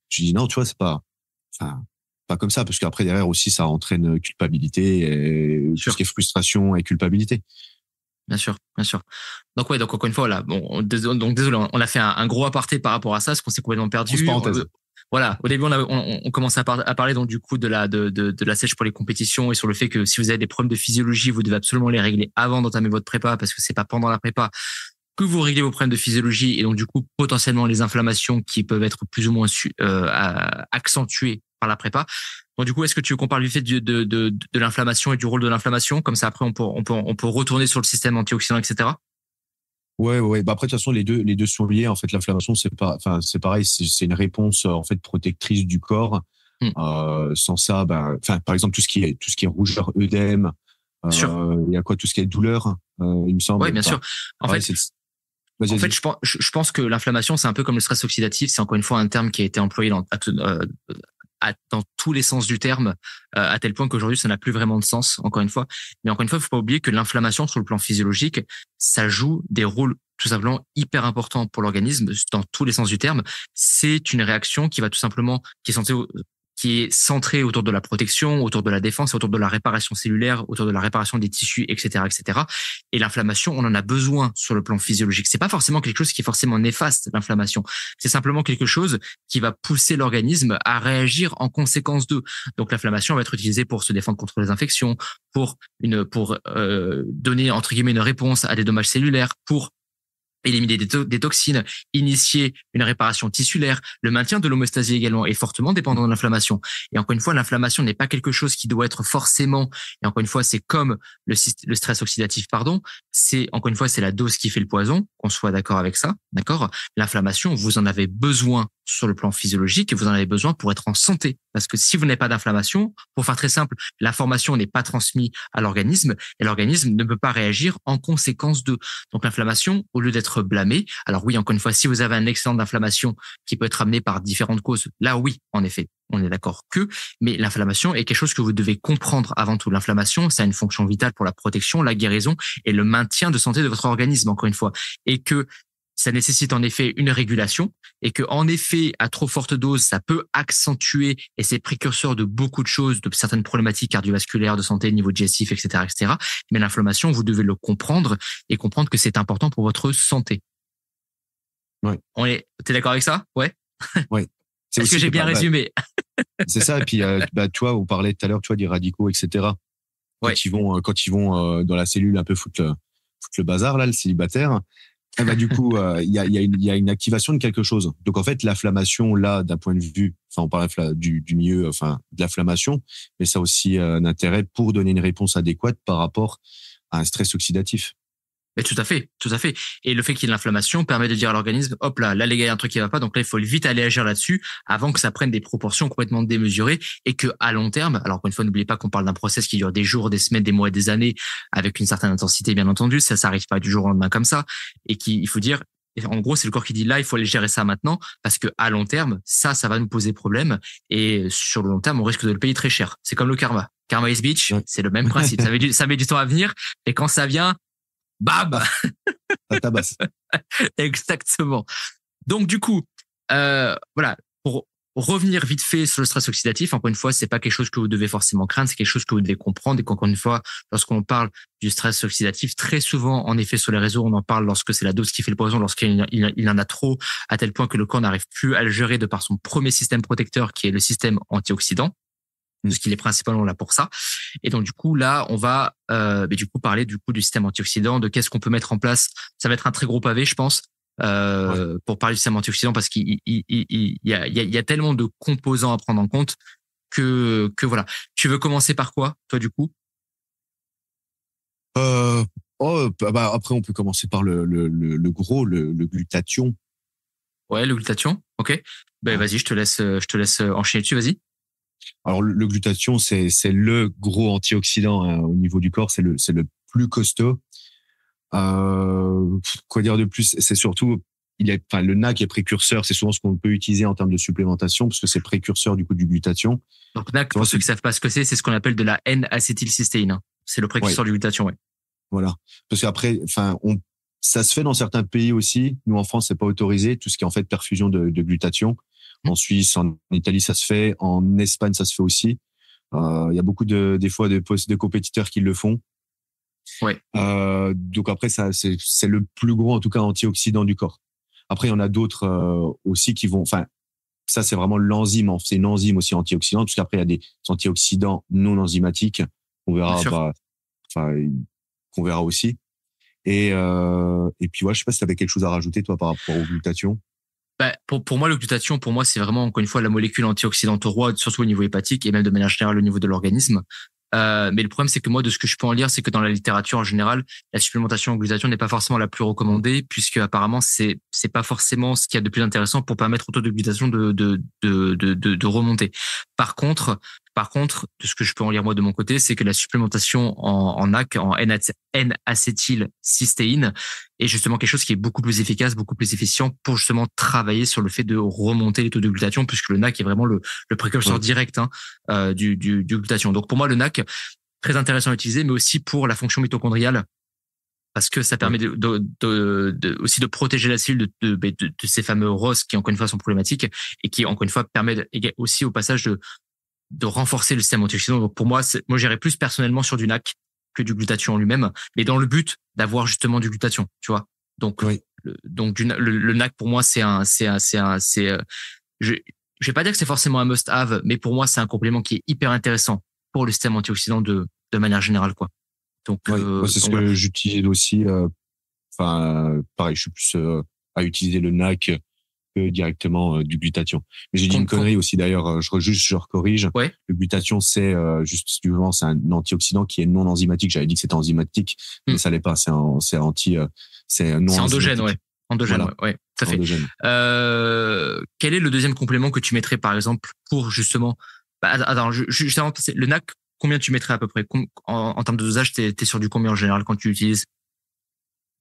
je dis, non, tu vois, enfin, pas comme ça, parce qu'après, derrière aussi, ça entraîne culpabilité, et tout ce Sûr. qui est frustration et culpabilité. Bien sûr, bien sûr. Donc ouais, donc encore une fois, là, bon, donc désolé, on a fait un gros aparté par rapport à ça, parce qu'on s'est complètement Grosse perdu. parenthèse. Voilà, au début, on commençait à parler donc du coup de la sèche pour les compétitions et sur le fait que si vous avez des problèmes de physiologie, vous devez absolument les régler avant d'entamer votre prépa, parce que c'est pas pendant la prépa que vous réglez vos problèmes de physiologie et donc du coup potentiellement les inflammations qui peuvent être plus ou moins accentuées par la prépa. Donc du coup, est-ce que tu veux qu'on parle du fait de l'inflammation et du rôle de l'inflammation? Comme ça, après, on peut retourner sur le système antioxydant, etc. Ouais. Bah après, de toute façon, les deux sont liés. En fait, l'inflammation, c'est pareil, c'est une réponse, en fait, protectrice du corps. Hmm. Sans ça, ben, enfin, par exemple, tout ce qui est rougeur, œdème, Sûr. il y a quoi, tout ce qui est douleur, il me Ouais, semble. bien Enfin, sûr. En ouais, fait, vas-y, vas-y. je pense que l'inflammation, c'est un peu comme le stress oxydatif. C'est encore une fois un terme qui a été employé dans tous les sens du terme, à tel point qu'aujourd'hui, ça n'a plus vraiment de sens, encore une fois. Mais encore une fois, il faut pas oublier que l'inflammation, sur le plan physiologique, ça joue des rôles tout simplement hyper importants pour l'organisme, dans tous les sens du terme. C'est une réaction qui va tout simplement, qui est centrée autour de la protection, autour de la défense, autour de la réparation cellulaire, autour de la réparation des tissus, etc., etc. Et l'inflammation, on en a besoin sur le plan physiologique. C'est pas forcément quelque chose qui est forcément néfaste, l'inflammation. C'est simplement quelque chose qui va pousser l'organisme à réagir en conséquence d'eux. Donc l'inflammation va être utilisée pour se défendre contre les infections, pour donner entre guillemets une réponse à des dommages cellulaires, pour éliminer des toxines, initier une réparation tissulaire, le maintien de l'homéostasie également est fortement dépendant de l'inflammation. Et encore une fois, l'inflammation n'est pas quelque chose qui doit être forcément, et encore une fois, c'est comme le stress oxydatif, pardon, c'est, encore une fois, c'est la dose qui fait le poison, qu'on soit d'accord avec ça, d'accord? L'inflammation, vous en avez besoin sur le plan physiologique et vous en avez besoin pour être en santé. Parce que si vous n'avez pas d'inflammation, pour faire très simple, l'information n'est pas transmise à l'organisme et l'organisme ne peut pas réagir en conséquence de. Donc l'inflammation, au lieu d'être blâmée, alors oui, encore une fois, si vous avez un excellent d'inflammation qui peut être amené par différentes causes, là oui, en effet, on est d'accord mais l'inflammation est quelque chose que vous devez comprendre avant tout. L'inflammation, ça a une fonction vitale pour la protection, la guérison et le maintien de santé de votre organisme, encore une fois. Et que ça nécessite en effet une régulation et que en effet à trop forte dose ça peut accentuer et c'est précurseur de beaucoup de choses, de certaines problématiques cardiovasculaires, de santé, niveau digestif, etc., etc. Mais l'inflammation, vous devez le comprendre et comprendre que c'est important pour votre santé. Ouais. T'es d'accord avec ça? Ouais. Ouais. Est-ce que j'ai bien résumé? C'est ça. Et puis, tu vois, on parlait tout à l'heure, tu vois, des radicaux, etc. Ouais. Quand ils vont dans la cellule un peu foutre le bazar là, le célibataire. Du coup, il y a une activation de quelque chose. Donc en fait, l'inflammation là, d'un point de vue, enfin on parle du milieu, enfin de l'inflammation, mais ça a aussi un intérêt pour donner une réponse adéquate par rapport à un stress oxydatif. Mais tout à fait, tout à fait. Et le fait qu'il y ait l'inflammation permet de dire à l'organisme, hop là, les gars, il y a un truc qui va pas, donc là, il faut vite aller agir là-dessus avant que ça prenne des proportions complètement démesurées et que à long terme, alors encore une fois, n'oubliez pas qu'on parle d'un process qui dure des jours, des semaines, des mois et des années avec une certaine intensité, bien entendu, ça s'arrive pas du jour au lendemain comme ça et il faut dire, en gros, c'est le corps qui dit là, il faut aller gérer ça maintenant parce que à long terme, ça va nous poser problème et sur le long terme, on risque de le payer très cher. C'est comme le karma. Karma is bitch, Ouais. c'est le même principe. Ça met du temps à venir et quand ça vient, bam! Ça tabasse. Exactement. Donc du coup, voilà, pour revenir vite fait sur le stress oxydatif, encore une fois, c'est pas quelque chose que vous devez forcément craindre, c'est quelque chose que vous devez comprendre et qu'encore une fois, lorsqu'on parle du stress oxydatif, très souvent, en effet, sur les réseaux, on en parle lorsque c'est la dose qui fait le poison, lorsqu'il en a trop, à tel point que le corps n'arrive plus à le gérer de par son premier système protecteur, qui est le système antioxydant. Parce qu'il est principalement là pour ça. Et donc du coup là, on va parler du coup du système antioxydant, de qu'est-ce qu'on peut mettre en place. Ça va être un très gros pavé, je pense, pour parler du système antioxydant parce qu'il y a tellement de composants à prendre en compte que voilà. Tu veux commencer par quoi, toi du coup? Après on peut commencer par le gros, le glutathion. Ouais, le glutathion. Ok. Ben vas-y, je te laisse enchaîner dessus. Vas-y. Alors le glutathion, c'est le gros antioxydant hein, au niveau du corps, c'est le plus costaud. Quoi dire de plus? C'est surtout enfin le NAC est précurseur, c'est souvent ce qu'on peut utiliser en termes de supplémentation parce que c'est précurseur du coup du glutathion. Donc NAC, pour ceux qui savent pas ce que c'est ce qu'on appelle de la N-acétylcystéine, hein. C'est le précurseur du glutathion, ouais. Voilà. Parce qu'après, enfin, ça se fait dans certains pays aussi. Nous, en France, c'est pas autorisé. Tout ce qui est en fait perfusion de glutathion. En Suisse, en Italie, ça se fait. En Espagne, ça se fait aussi. Il y a beaucoup des fois de compétiteurs qui le font. Ouais. Donc après, ça, c'est le plus gros, en tout cas, antioxydant du corps. Après, il y en a d'autres aussi qui vont, enfin, ça, c'est vraiment l'enzyme. C'est une enzyme aussi antioxydante. Parce qu'après, il y a des antioxydants non enzymatiques. On verra, qu'on verra aussi. Et puis, ouais, je sais pas si tu avais quelque chose à rajouter, toi, par rapport au glutathion. Bah, pour moi, le glutathion, pour moi, c'est vraiment, encore une fois, la molécule antioxydante roi, surtout au niveau hépatique et même de manière générale au niveau de l'organisme. Mais le problème, c'est que moi, de ce que je peux en lire, c'est que dans la littérature en général, la supplémentation en glutathion n'est pas forcément la plus recommandée, puisque apparemment, c'est pas forcément ce qu'il y a de plus intéressant pour permettre au taux de glutathion de remonter. Par contre, de ce que je peux en lire moi de mon côté, c'est que la supplémentation en NAC, en N-acétylcystéine, est justement quelque chose qui est beaucoup plus efficace, beaucoup plus efficient pour justement travailler sur le fait de remonter les taux de glutathion, puisque le NAC est vraiment le précurseur direct du glutathion. Donc pour moi, le NAC, très intéressant à utiliser, mais aussi pour la fonction mitochondriale, parce que ça permet aussi de protéger la cellule de ces fameux ROS qui, encore une fois, sont problématiques et qui, encore une fois, permettent aussi au passage de renforcer le système antioxydant. Donc pour moi, j'irais plus personnellement sur du NAC que du glutathion en lui-même, mais dans le but d'avoir justement du glutathion, tu vois. Donc, le NAC pour moi, je vais pas dire que c'est forcément un must-have, mais pour moi, c'est un complément qui est hyper intéressant pour le système antioxydant de manière générale, quoi. Donc, c'est ce que j'utilise aussi. Enfin, pareil, je suis plus à utiliser le NAC que directement du glutathion. Mais j'ai dit une connerie aussi d'ailleurs. Je corrige. Ouais. Le glutathion, c'est justement c'est un antioxydant qui est non enzymatique. J'avais dit que c'était enzymatique, mais ça l'est pas. C'est non endogène, ouais. Endogène, voilà. ouais, tout à fait. Quel est le deuxième complément que tu mettrais, par exemple, pour justement, attends, justement, le NAC, combien tu mettrais à peu près en termes de dosage, t'es sur du combien en général quand tu l'utilises?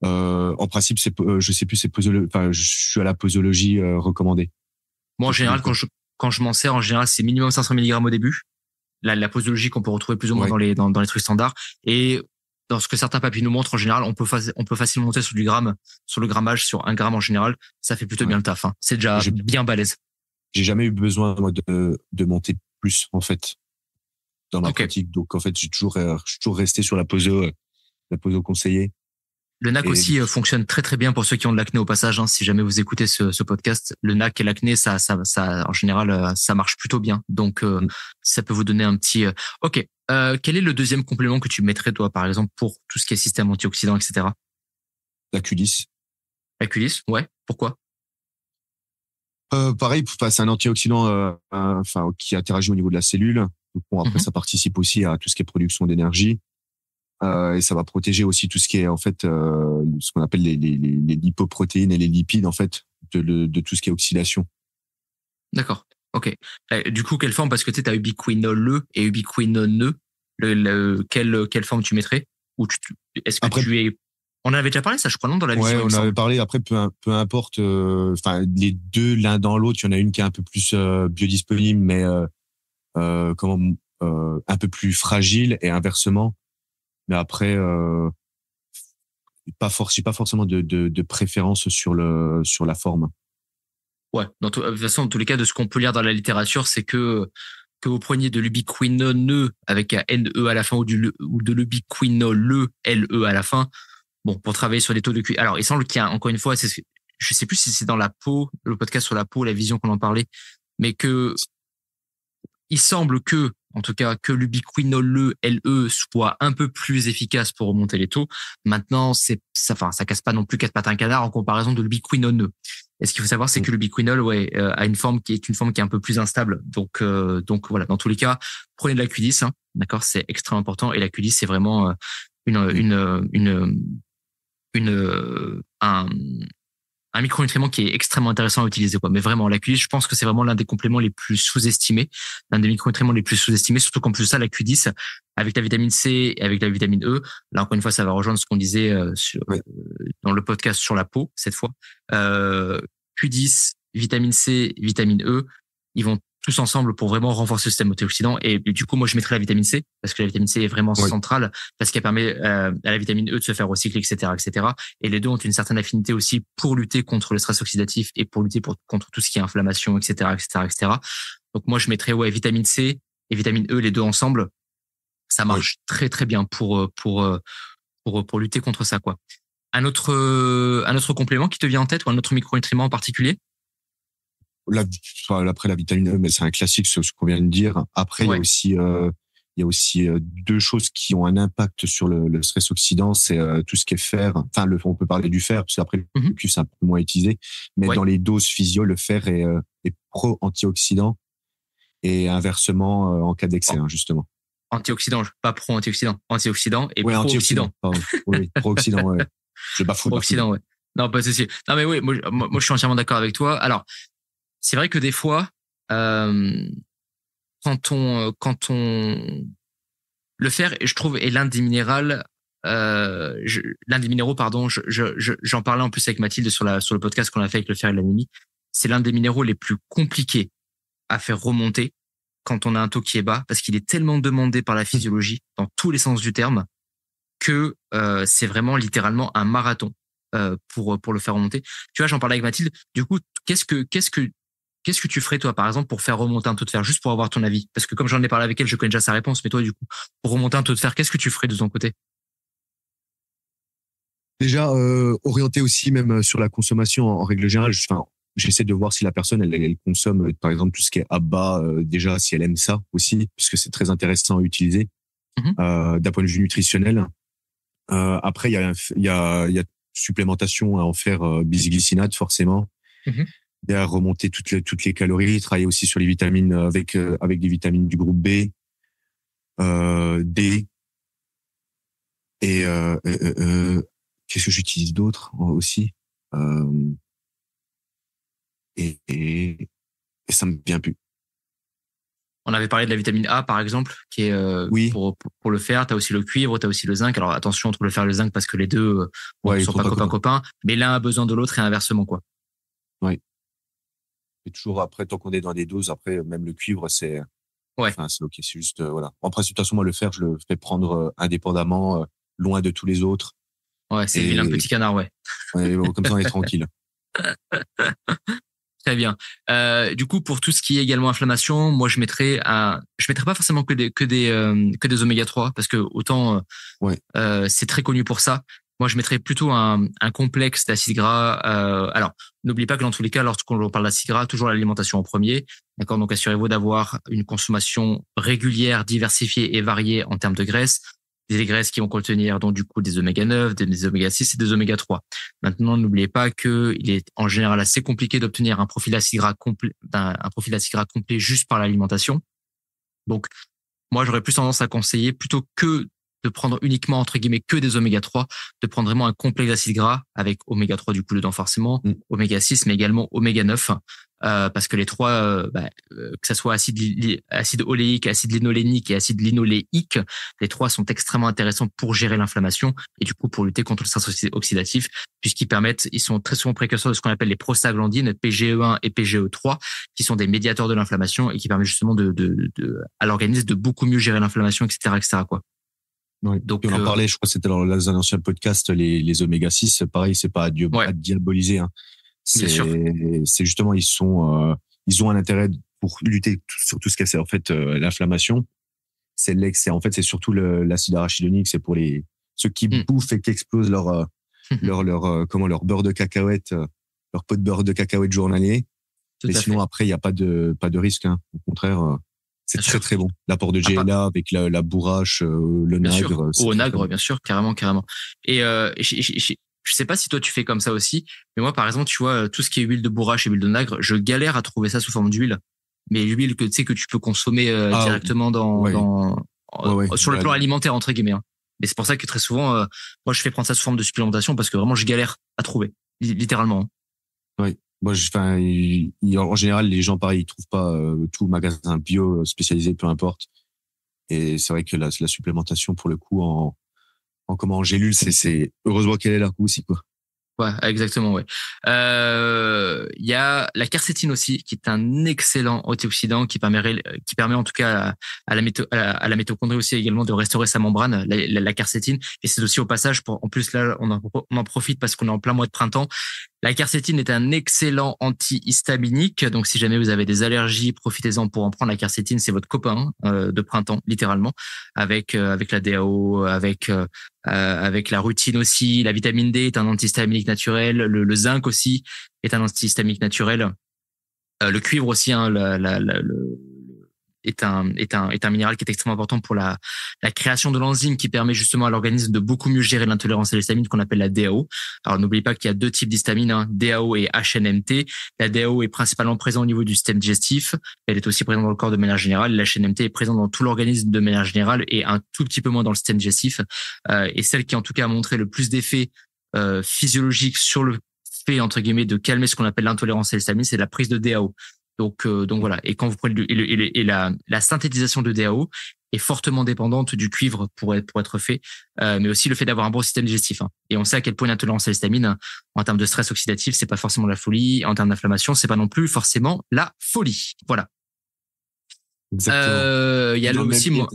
En principe, je sais plus, enfin, je suis à la posologie recommandée. Moi, en général, quand je m'en sers, en général, c'est minimum 500 mg au début. La posologie qu'on peut retrouver plus ou moins dans les trucs standards. Et dans ce que certains papiers nous montrent, en général, on peut facilement monter sur le grammage, sur 1 gramme en général. Ça fait plutôt bien le taf, hein. C'est déjà bien balèze. J'ai jamais eu besoin, moi, de monter plus, en fait, dans ma pratique. Donc, en fait, je suis toujours resté sur la poso conseillée. Le NAC aussi fonctionne très très bien pour ceux qui ont de l'acné au passage, hein. Si jamais vous écoutez ce podcast, le NAC et l'acné, ça en général, ça marche plutôt bien. Donc ça peut vous donner un petit. Ok. Quel est le deuxième complément que tu mettrais toi, par exemple, pour tout ce qui est système antioxydant, etc. La Q10. La Q10, ouais. Pourquoi? Pareil, c'est un antioxydant, enfin qui interagit au niveau de la cellule. Donc bon, après ça participe aussi à tout ce qui est production d'énergie. Et ça va protéger aussi tout ce qui est en fait ce qu'on appelle les lipoprotéines et les lipides en fait de tout ce qui est oxydation. D'accord. Ok. Du coup, quelle forme? Parce que tu sais, as ubiquinol et ubiquinone. Quelle forme tu mettrais? Ou est-ce que on en avait déjà parlé ça, je crois, non, dans la vision. Ouais, on en avait parlé. Après, peu importe. Enfin, les deux l'un dans l'autre, il y en a une qui est un peu plus biodisponible, mais un peu plus fragile et inversement. Mais après, j'ai pas forcément de préférence sur la forme. Ouais. De toute façon, dans tous les cas, de ce qu'on peut lire dans la littérature, c'est que vous preniez de l'ubiquinone avec un NE à la fin ou de l'ubiquinol LE à la fin. Bon, pour travailler sur les taux de QI. Alors, il semble qu'il y a, encore une fois, je sais plus si c'est dans la peau, le podcast sur la peau, la vision qu'on en parlait, mais il semble en tout cas, que l'ubiquinol LE soit un peu plus efficace pour remonter les taux. Maintenant, ça casse pas non plus 4 pattes à un canard en comparaison de l'ubiquinone. Et ce qu'il faut savoir, c'est que l'ubiquinol, a une forme qui est un peu plus instable. Donc voilà. Dans tous les cas, prenez de la Q10, hein. D'accord? C'est extrêmement important. Et la Q10, c'est vraiment, un micronutriment qui est extrêmement intéressant à utiliser, quoi. Mais vraiment, la Q10, je pense que c'est vraiment l'un des compléments les plus sous-estimés, l'un des micronutriments les plus sous-estimés, surtout qu'en plus de ça, la Q10, avec la vitamine C et avec la vitamine E, là, encore une fois, ça va rejoindre ce qu'on disait dans le podcast sur la peau, cette fois. Q10, vitamine C, vitamine E, ils vont tous ensemble pour vraiment renforcer le système antioxydant. Et du coup, moi, je mettrais la vitamine C parce que la vitamine C est vraiment centrale parce qu'elle permet à la vitamine E de se faire recycler, etc., etc. Et les deux ont une certaine affinité aussi pour lutter contre le stress oxydatif et pour lutter contre tout ce qui est inflammation, etc., etc., etc. Donc moi, je mettrais vitamine C et vitamine E, les deux ensemble. Ça marche très très bien pour lutter contre ça, quoi. Un autre complément qui te vient en tête ou un autre micronutriment en particulier? Après la vitamine E, mais c'est un classique ce qu'on vient de dire. Après, il y a aussi deux choses qui ont un impact sur le stress oxydant, c'est tout ce qui est fer. Enfin, on peut parler du fer, parce qu'après le cuivre c'est un peu moins utilisé, mais dans les doses physio, le fer est pro-antioxydant et inversement en cas d'excès, justement. Antioxydant, pas pro-antioxydant, antioxydant et pro-oxydant. Oui, pro-oxydant, ouais. Je bafoue. Pro-oxydant, ouais. Non, pas de souci. Non, mais oui, moi, je suis entièrement d'accord avec toi. Alors, c'est vrai que des fois, quand on le fer, je trouve, est l'un des minéraux, pardon. J'en parlais en plus avec Mathilde sur le podcast qu'on a fait avec le fer et l'anémie. C'est l'un des minéraux les plus compliqués à faire remonter quand on a un taux qui est bas, parce qu'il est tellement demandé par la physiologie dans tous les sens du terme que c'est vraiment littéralement un marathon pour le faire remonter. Tu vois, j'en parlais avec Mathilde. Du coup, qu'est-ce que tu ferais, toi, par exemple, pour faire remonter un taux de fer, juste pour avoir ton avis? Parce que comme j'en ai parlé avec elle, je connais déjà sa réponse, mais toi, du coup, pour remonter un taux de fer, qu'est-ce que tu ferais de ton côté? Déjà, orienter aussi même sur la consommation en règle générale. J'essaie de voir si la personne, elle consomme, par exemple, tout ce qui est ABA, déjà, si elle aime ça aussi, parce que c'est très intéressant à utiliser d'un point de vue nutritionnel. Après, il y a supplémentation à en faire bisglycinate, forcément. Et à remonter toutes les calories, travailler aussi sur les vitamines avec des vitamines du groupe B, D. Et qu'est-ce que j'utilise d'autre aussi et ça me vient plus. On avait parlé de la vitamine A, par exemple, qui est pour le fer. Tu as aussi le cuivre, tu as aussi le zinc. Alors attention entre le fer et le zinc parce que les deux ne sont pas copains, mais l'un a besoin de l'autre et inversement, quoi. Oui. Et toujours après, tant qu'on est dans des doses, après même le cuivre, c'est c'est ok, c'est juste voilà. En principe, de toute façon, moi le fer, je le fais prendre indépendamment, loin de tous les autres. Ouais, c'est le vilain petit canard, comme ça, on est tranquille. Très bien. Du coup, pour tout ce qui est également inflammation, moi je mettrais pas forcément que des oméga 3 parce que autant c'est très connu pour ça. Moi, je mettrais plutôt un complexe d'acides gras. Alors, n'oublie pas que dans tous les cas, lorsqu'on parle d'acides gras, toujours l'alimentation en premier. D'accord. Donc, assurez-vous d'avoir une consommation régulière, diversifiée et variée en termes de graisse. Des graisses qui vont contenir donc du coup des oméga 9, des oméga 6 et des oméga 3. Maintenant, n'oubliez pas que il est en général assez compliqué d'obtenir un profil d'acide gras complet, juste par l'alimentation. Donc, moi, j'aurais plus tendance à conseiller plutôt que de prendre uniquement, entre guillemets, que des oméga 3, de prendre vraiment un complexe d'acides gras avec oméga 3 du coup dedans forcément, oméga 6, mais également oméga 9, parce que les trois, que ça soit acide oléique, acide linolénique et acide linoléique, les trois sont extrêmement intéressants pour gérer l'inflammation et du coup pour lutter contre le stress oxydatif, ils sont très souvent précurseurs de ce qu'on appelle les prostaglandines, PGE1 et PGE3, qui sont des médiateurs de l'inflammation et qui permettent justement à l'organisme de beaucoup mieux gérer l'inflammation, etc., etc., quoi. Ouais. Donc, on en parlait, je crois que c'était dans un ancien podcast, les oméga 6, pareil, c'est pas à diaboliser, hein. C'est justement, ils ont un intérêt pour lutter sur tout ce qui est, en fait, l'inflammation. C'est surtout l'acide arachidonique, c'est pour ceux qui bouffent et qui explosent leur beurre de cacahuète, leur pot de beurre de cacahuète journalier. Mais sinon, après, il n'y a pas de risque, hein. Au contraire, c'est très très bon. L'apport de GLA avec la bourrache, le nagre. Au nagre, bien sûr, carrément. Et je sais pas si toi tu fais comme ça aussi, mais moi par exemple, tu vois, tout ce qui est huile de bourrache et huile de nagre, je galère à trouver ça sous forme d'huile. Mais l'huile que tu sais que tu peux consommer directement sur le plan alimentaire entre guillemets. Hein. Mais c'est pour ça que très souvent, moi je fais prendre ça sous forme de supplémentation parce que vraiment je galère à trouver, littéralement. Oui. Moi, en général, les gens, pareil, ils trouvent pas tout magasin bio spécialisé, peu importe. Et c'est vrai que la supplémentation, pour le coup, en gélule, c'est heureusement qu'elle est là aussi, quoi. Ouais, exactement, ouais. Il y a la quercétine aussi, qui est un excellent antioxydant qui permet en tout cas à la mitochondrie aussi également de restaurer sa membrane, la quercétine. Et c'est aussi au passage, en plus là, on en profite parce qu'on est en plein mois de printemps. La quercétine est un excellent antihistaminique. Donc, si jamais vous avez des allergies, profitez-en pour en prendre. La quercétine, c'est votre copain de printemps, littéralement, avec la DAO, avec la rutine aussi. La vitamine D est un antihistaminique naturel. Le zinc aussi est un antihistaminique naturel. Le cuivre aussi, hein, est un minéral qui est extrêmement important pour la création de l'enzyme qui permet justement à l'organisme de beaucoup mieux gérer l'intolérance à l'histamine qu'on appelle la DAO. Alors n'oubliez pas qu'il y a deux types d'histamine, hein, DAO et HNMT. La DAO est principalement présente au niveau du système digestif. Elle est aussi présente dans le corps de manière générale. La HNMT est présente dans tout l'organisme de manière générale et un tout petit peu moins dans le système digestif. Et celle qui en tout cas a montré le plus d'effets physiologiques sur le fait entre guillemets de calmer ce qu'on appelle l'intolérance à l'histamine, c'est la prise de DAO. Donc voilà. Et quand vous prenez la synthétisation de DAO est fortement dépendante du cuivre pour être fait, mais aussi le fait d'avoir un bon système digestif. Hein. Et on sait à quel point l'intolérance à l'histamine, en termes de stress oxydatif, c'est pas forcément la folie. En termes d'inflammation, c'est pas non plus forcément la folie. Voilà. Exactement. Il y a aussi moi.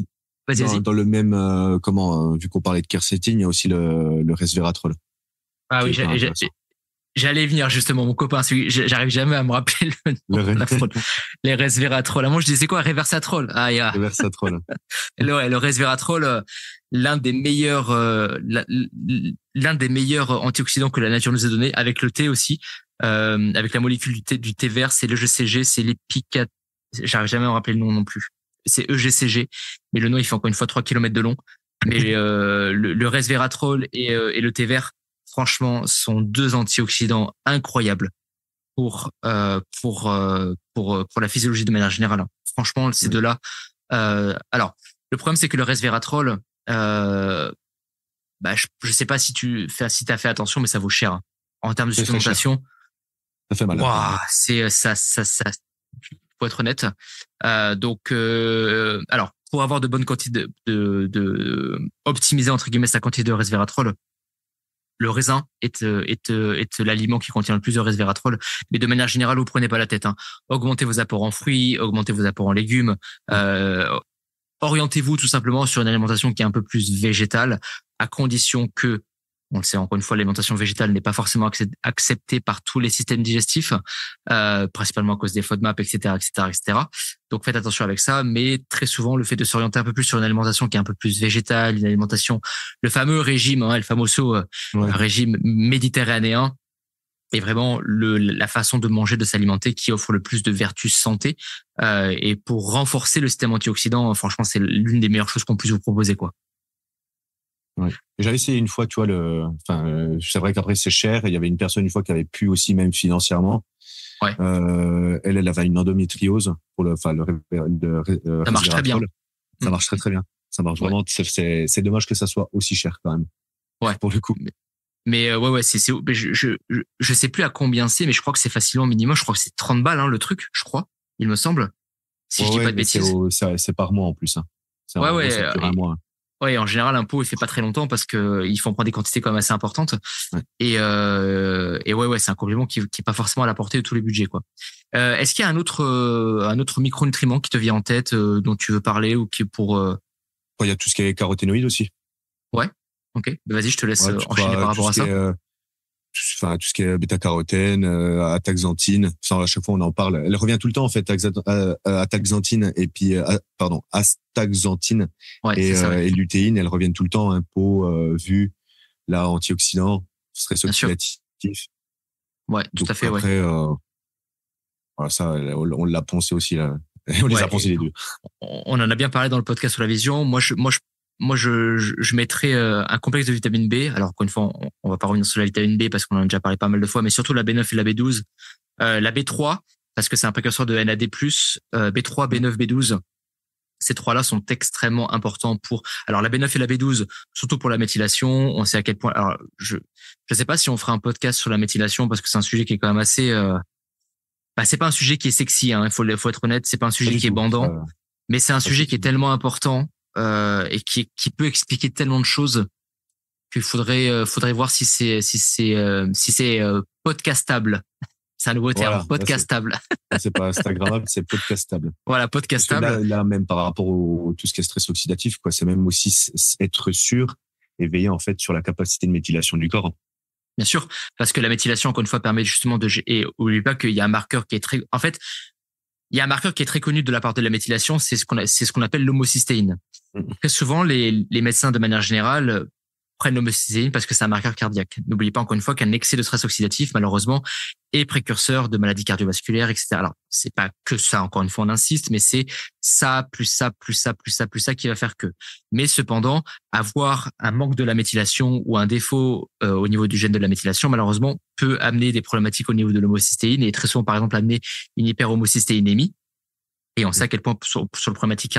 Vas-y. Dans le même vu qu'on parlait de quercétine, il y a aussi le resveratrol. Ah oui, j'allais venir justement, mon copain, j'arrive jamais à me rappeler le nom de la fraude. Les resveratrol. Moi, je disais quoi? Reversatrol. Ah, yeah. Reversatrol. Le resveratrol, l'un des meilleurs antioxydants que la nature nous a donné, avec le thé aussi, avec la molécule du thé vert, c'est l'EGCG, c'est l'épicat, j'arrive jamais à me rappeler le nom non plus. C'est EGCG, mais le nom, il fait encore une fois 3 kilomètres de long. Mais, le resveratrol et le thé vert, franchement, sont deux antioxydants incroyables pour la physiologie de manière générale. Franchement, ces deux-là. Alors, le problème, c'est que le resveratrol, je sais pas si t'as fait attention, mais ça vaut cher. En termes de supplémentation. Ça fait mal. Waouh, c'est ça, pour être honnête. Alors, pour avoir de bonnes quantités de optimiser entre guillemets sa quantité de resveratrol, le raisin est l'aliment qui contient le plus de resveratrol, mais de manière générale, vous prenez pas la tête. Hein. Augmentez vos apports en fruits, augmentez vos apports en légumes. Orientez-vous tout simplement sur une alimentation qui est un peu plus végétale, à condition que, on le sait encore une fois, l'alimentation végétale n'est pas forcément acceptée par tous les systèmes digestifs, principalement à cause des FODMAP, etc., etc., etc. Donc faites attention avec ça, mais très souvent le fait de s'orienter un peu plus sur une alimentation qui est un peu plus végétale, une alimentation, le fameux régime, hein, le famoso régime méditerranéen, est vraiment la façon de manger, de s'alimenter qui offre le plus de vertus santé. Et pour renforcer le système antioxydant, franchement, c'est l'une des meilleures choses qu'on puisse vous proposer, quoi. Ouais. J'avais essayé une fois, tu vois, c'est vrai qu'après c'est cher. Il y avait une personne une fois qui avait pu aussi même financièrement. Ouais. Elle avait une endométriose pour ça marche très bien. Ça marche très très bien. Ça marche vraiment. C'est dommage que ça soit aussi cher quand même. Ouais. Pour le coup. Mais je sais plus à combien c'est, mais je crois que c'est facilement minimum. Je crois que c'est 30 balles, hein, le truc, je crois. Il me semble. Si je dis pas de bêtises. C'est par mois en plus, hein. C'est un mois. Ouais, en général, un pot, il fait pas très longtemps parce que il faut en prendre des quantités quand même assez importantes. Ouais. Et c'est un complément qui est pas forcément à la portée de tous les budgets, quoi. Est-ce qu'il y a un autre micronutriment qui te vient en tête, dont tu veux parler ou qui est pour, Il y a tout ce qui est caroténoïdes aussi. Ouais. Ok. Vas-y, je te laisse enchaîner par rapport à ça. Tout ce qui est bêta-carotène, ataxanthine. Ça, à chaque fois, on en parle. Elle revient tout le temps, en fait, ataxanthine et puis, astaxanthine et lutéine. Elles reviennent tout le temps, vu, là, antioxydant, stress oxydatif. Ouais, tout à fait, après, voilà, ça, on l'a poncé aussi, là. On les a poncés les deux. On en a bien parlé dans le podcast sur la vision. Moi, je mettrais un complexe de vitamine B. Alors, encore une fois, on va pas revenir sur la vitamine B parce qu'on en a déjà parlé pas mal de fois, mais surtout la B9 et la B12. La B3, parce que c'est un précurseur de NAD+, B3, B9, B12. Ces trois-là sont extrêmement importants alors la B9 et la B12, surtout pour la méthylation. On sait à quel point, alors je sais pas si on fera un podcast sur la méthylation parce que c'est un sujet qui est quand même assez, c'est pas un sujet qui est sexy, hein. Faut être honnête, c'est pas un sujet qui est bandant, mais c'est un sujet qui est tellement important, et qui peut expliquer tellement de choses qu'il faudrait voir si c'est podcastable. C'est un nouveau terme, podcastable. C'est pas Instagrammable, c'est podcastable. Voilà, podcastable. Là, même par rapport tout ce qui est stress oxydatif, quoi, c'est même aussi être sûr et veiller en fait sur la capacité de méthylation du corps. Bien sûr, parce que la méthylation, encore une fois, permet justement et n'oublie pas qu'il y a un marqueur qui est il y a un marqueur qui est très connu de la part de la méthylation, c'est ce qu'on appelle l'homocystéine. Très souvent, les médecins, de manière générale, prennent l'homocystéine parce que c'est un marqueur cardiaque. N'oubliez pas encore une fois qu'un excès de stress oxydatif, malheureusement, est précurseur de maladies cardiovasculaires, etc. Alors, c'est pas que ça, encore une fois, on insiste, mais c'est ça, plus ça, plus ça, plus ça, plus ça qui va faire que. Mais cependant, avoir un manque de la méthylation ou un défaut au niveau du gène de la méthylation, malheureusement, peut amener des problématiques au niveau de l'homocystéine et très souvent, par exemple, amener une hyperhomocystéinémie. Et on sait à quel point sur le problématique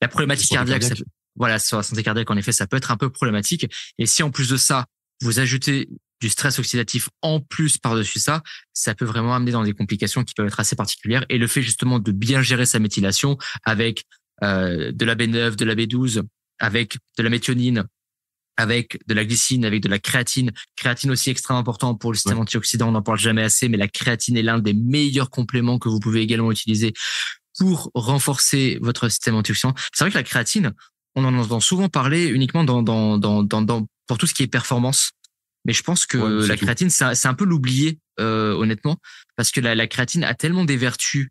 la problématique cardiaque, ça peut, voilà, sur la santé cardiaque, en effet, ça peut être un peu problématique. Et si en plus de ça, vous ajoutez du stress oxydatif en plus par-dessus ça, ça peut vraiment amener dans des complications qui peuvent être assez particulières. Et le fait justement de bien gérer sa méthylation avec de la B9, de la B12, avec de la méthionine, avec de la glycine, avec de la créatine. Créatine aussi extrêmement important pour le système antioxydant, on n'en parle jamais assez, mais la créatine est l'un des meilleurs compléments que vous pouvez également utiliser pour renforcer votre système antioxydant. C'est vrai que la créatine, on en entend souvent parler uniquement pour tout ce qui est performance. Mais je pense que la créatine, c'est un peu l'oublier, honnêtement, parce que la créatine a tellement des vertus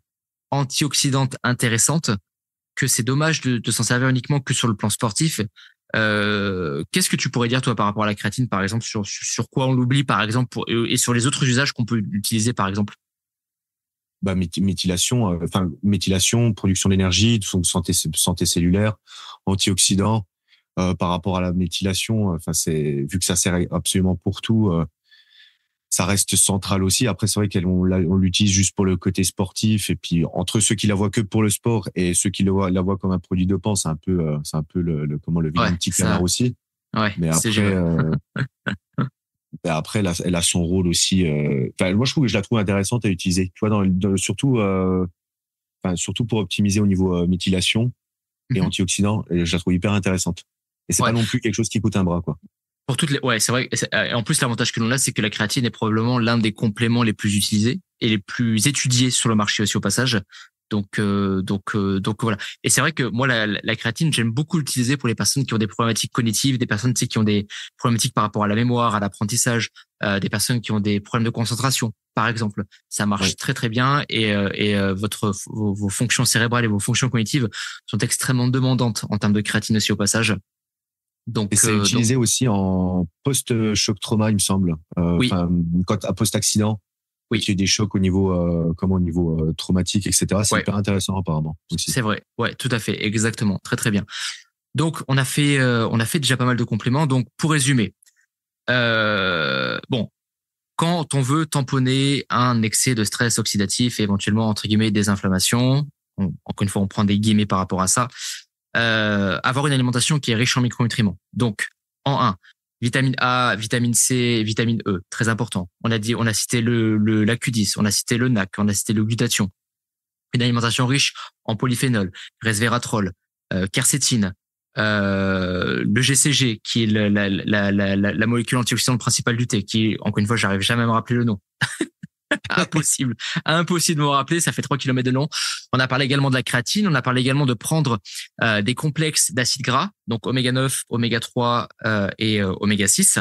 antioxydantes intéressantes que c'est dommage de s'en servir uniquement que sur le plan sportif. Qu'est-ce que tu pourrais dire, toi, par rapport à la créatine, par exemple, sur quoi on l'oublie, par exemple, et sur les autres usages qu'on peut utiliser, par exemple? Méthylation, production d'énergie, santé cellulaire, antioxydants. Par rapport à la méthylation, vu que ça sert absolument pour tout, ça reste central aussi. Après, c'est vrai qu'on l'utilise juste pour le côté sportif, et puis entre ceux qui la voient que pour le sport et ceux qui la voient comme un produit dopant, c'est un peu le vilain petit canard aussi. Ouais. Mais après, elle a son rôle aussi. Moi, je trouve que je la trouve intéressante à utiliser. Tu vois, surtout pour optimiser au niveau méthylation et antioxydants, je la trouve hyper intéressante. Et c'est pas non plus quelque chose qui coûte un bras, quoi. Pour c'est vrai. Et en plus, l'avantage que l'on a, c'est que la créatine est probablement l'un des compléments les plus utilisés et les plus étudiés sur le marché aussi au passage. Donc voilà. Et c'est vrai que moi, la créatine, j'aime beaucoup l'utiliser pour les personnes qui ont des problématiques cognitives, des personnes, qui ont des problématiques par rapport à la mémoire, à l'apprentissage, des personnes qui ont des problèmes de concentration, par exemple. Ça marche très très bien et vos fonctions cérébrales et vos fonctions cognitives sont extrêmement demandantes en termes de créatine aussi au passage. Donc, et c'est utilisé aussi en post-choc trauma, il me semble. Quand à post-accident. Oui, il y a des chocs au niveau traumatique, etc. C'est hyper intéressant apparemment aussi. C'est vrai, ouais, tout à fait, exactement, très très bien. Donc on a fait déjà pas mal de compléments. Donc pour résumer, quand on veut tamponner un excès de stress oxydatif et éventuellement entre guillemets des inflammations, encore une fois on prend des guillemets par rapport à ça, avoir une alimentation qui est riche en micronutriments. Donc en 1, vitamine A, vitamine C, vitamine E, très important. On a cité la Q10, on a cité le NAC, on a cité le glutathion. Une alimentation riche en polyphénol, resveratrol, quercétine, le GCG, qui est la molécule antioxydante principale du thé, qui, encore une fois, j'arrive jamais à me rappeler le nom. Impossible de me rappeler, ça fait 3 km de long. On a parlé également de la créatine, on a parlé également de prendre des complexes d'acides gras, donc oméga 9, oméga 3 et oméga 6.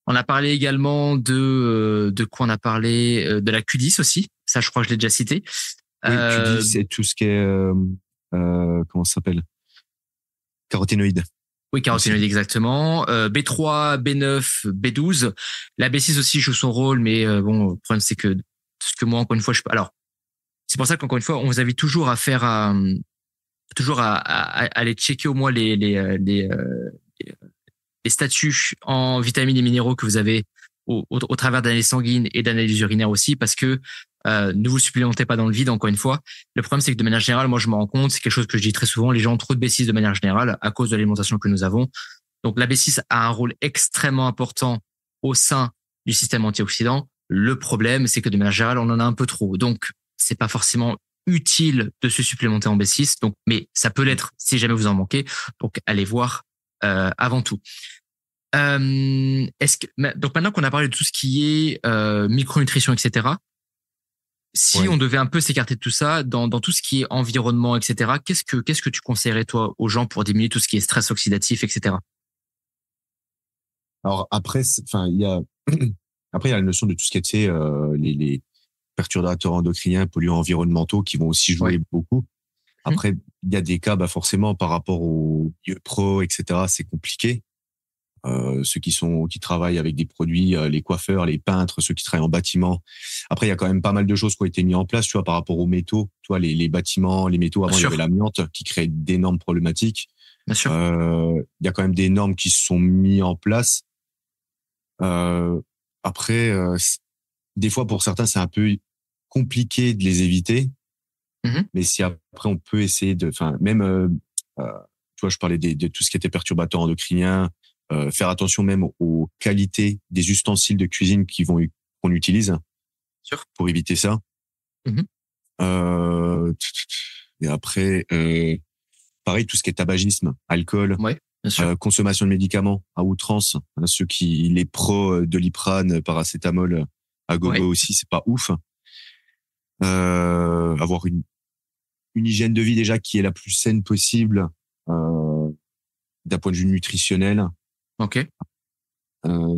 On a parlé également de quoi on a parlé, de la Q10 aussi, ça je crois que je l'ai déjà cité. Oui, Q10 c'est tout ce qui est comment ça s'appelle, caroténoïdes. Oui, caroténoïdes, exactement. B3, B9, B12. La B6 aussi joue son rôle, mais le problème c'est que ce que moi, encore une fois, alors, c'est pour ça qu'encore une fois, on vous invite toujours à aller checker au moins les statuts en vitamines et minéraux que vous avez au travers d'analyses sanguines et d'analyses urinaires aussi, parce que ne vous supplémentez pas dans le vide, encore une fois. Le problème, c'est que de manière générale, moi, je me rends compte, c'est quelque chose que je dis très souvent, les gens ont trop de B6 de manière générale à cause de l'alimentation que nous avons. Donc, la B6 a un rôle extrêmement important au sein du système antioxydant. Le problème, c'est que de manière générale, on en a un peu trop. Donc, c'est pas forcément utile de se supplémenter en B6. Donc, mais ça peut l'être si jamais vous en manquez. Donc, allez voir avant tout. Donc maintenant qu'on a parlé de tout ce qui est micronutrition, etc., si on devait un peu s'écarter de tout ça, dans tout ce qui est environnement, etc., qu'est-ce que tu conseillerais toi aux gens pour diminuer tout ce qui est stress oxydatif, etc.? Alors après, il y a la notion de tout ce qui est les perturbateurs endocriniens, polluants environnementaux qui vont aussi jouer beaucoup. Après, il y a des cas, forcément, par rapport aux milieux pro, etc., c'est compliqué. Ceux qui travaillent avec des produits, les coiffeurs, les peintres, ceux qui travaillent en bâtiment. Après, il y a quand même pas mal de choses qui ont été mises en place, tu vois, par rapport aux métaux. Tu vois, les bâtiments, les métaux, avant, il y avait l'amiante qui créait d'énormes problématiques. Bien sûr. Il y a quand même des normes qui se sont mises en place. Après, des fois, pour certains, c'est un peu compliqué de les éviter. Mais si après, on peut essayer même, tu vois, je parlais de tout ce qui était perturbateur endocrinien, faire attention même aux qualités des ustensiles de cuisine qu'on utilise pour éviter ça. Et après, pareil, tout ce qui est tabagisme, alcool, consommation de médicaments à outrance. Les pros de Doliprane, paracétamol à gogo aussi, c'est pas ouf. Avoir une hygiène de vie déjà qui est la plus saine possible d'un point de vue nutritionnel. Ok.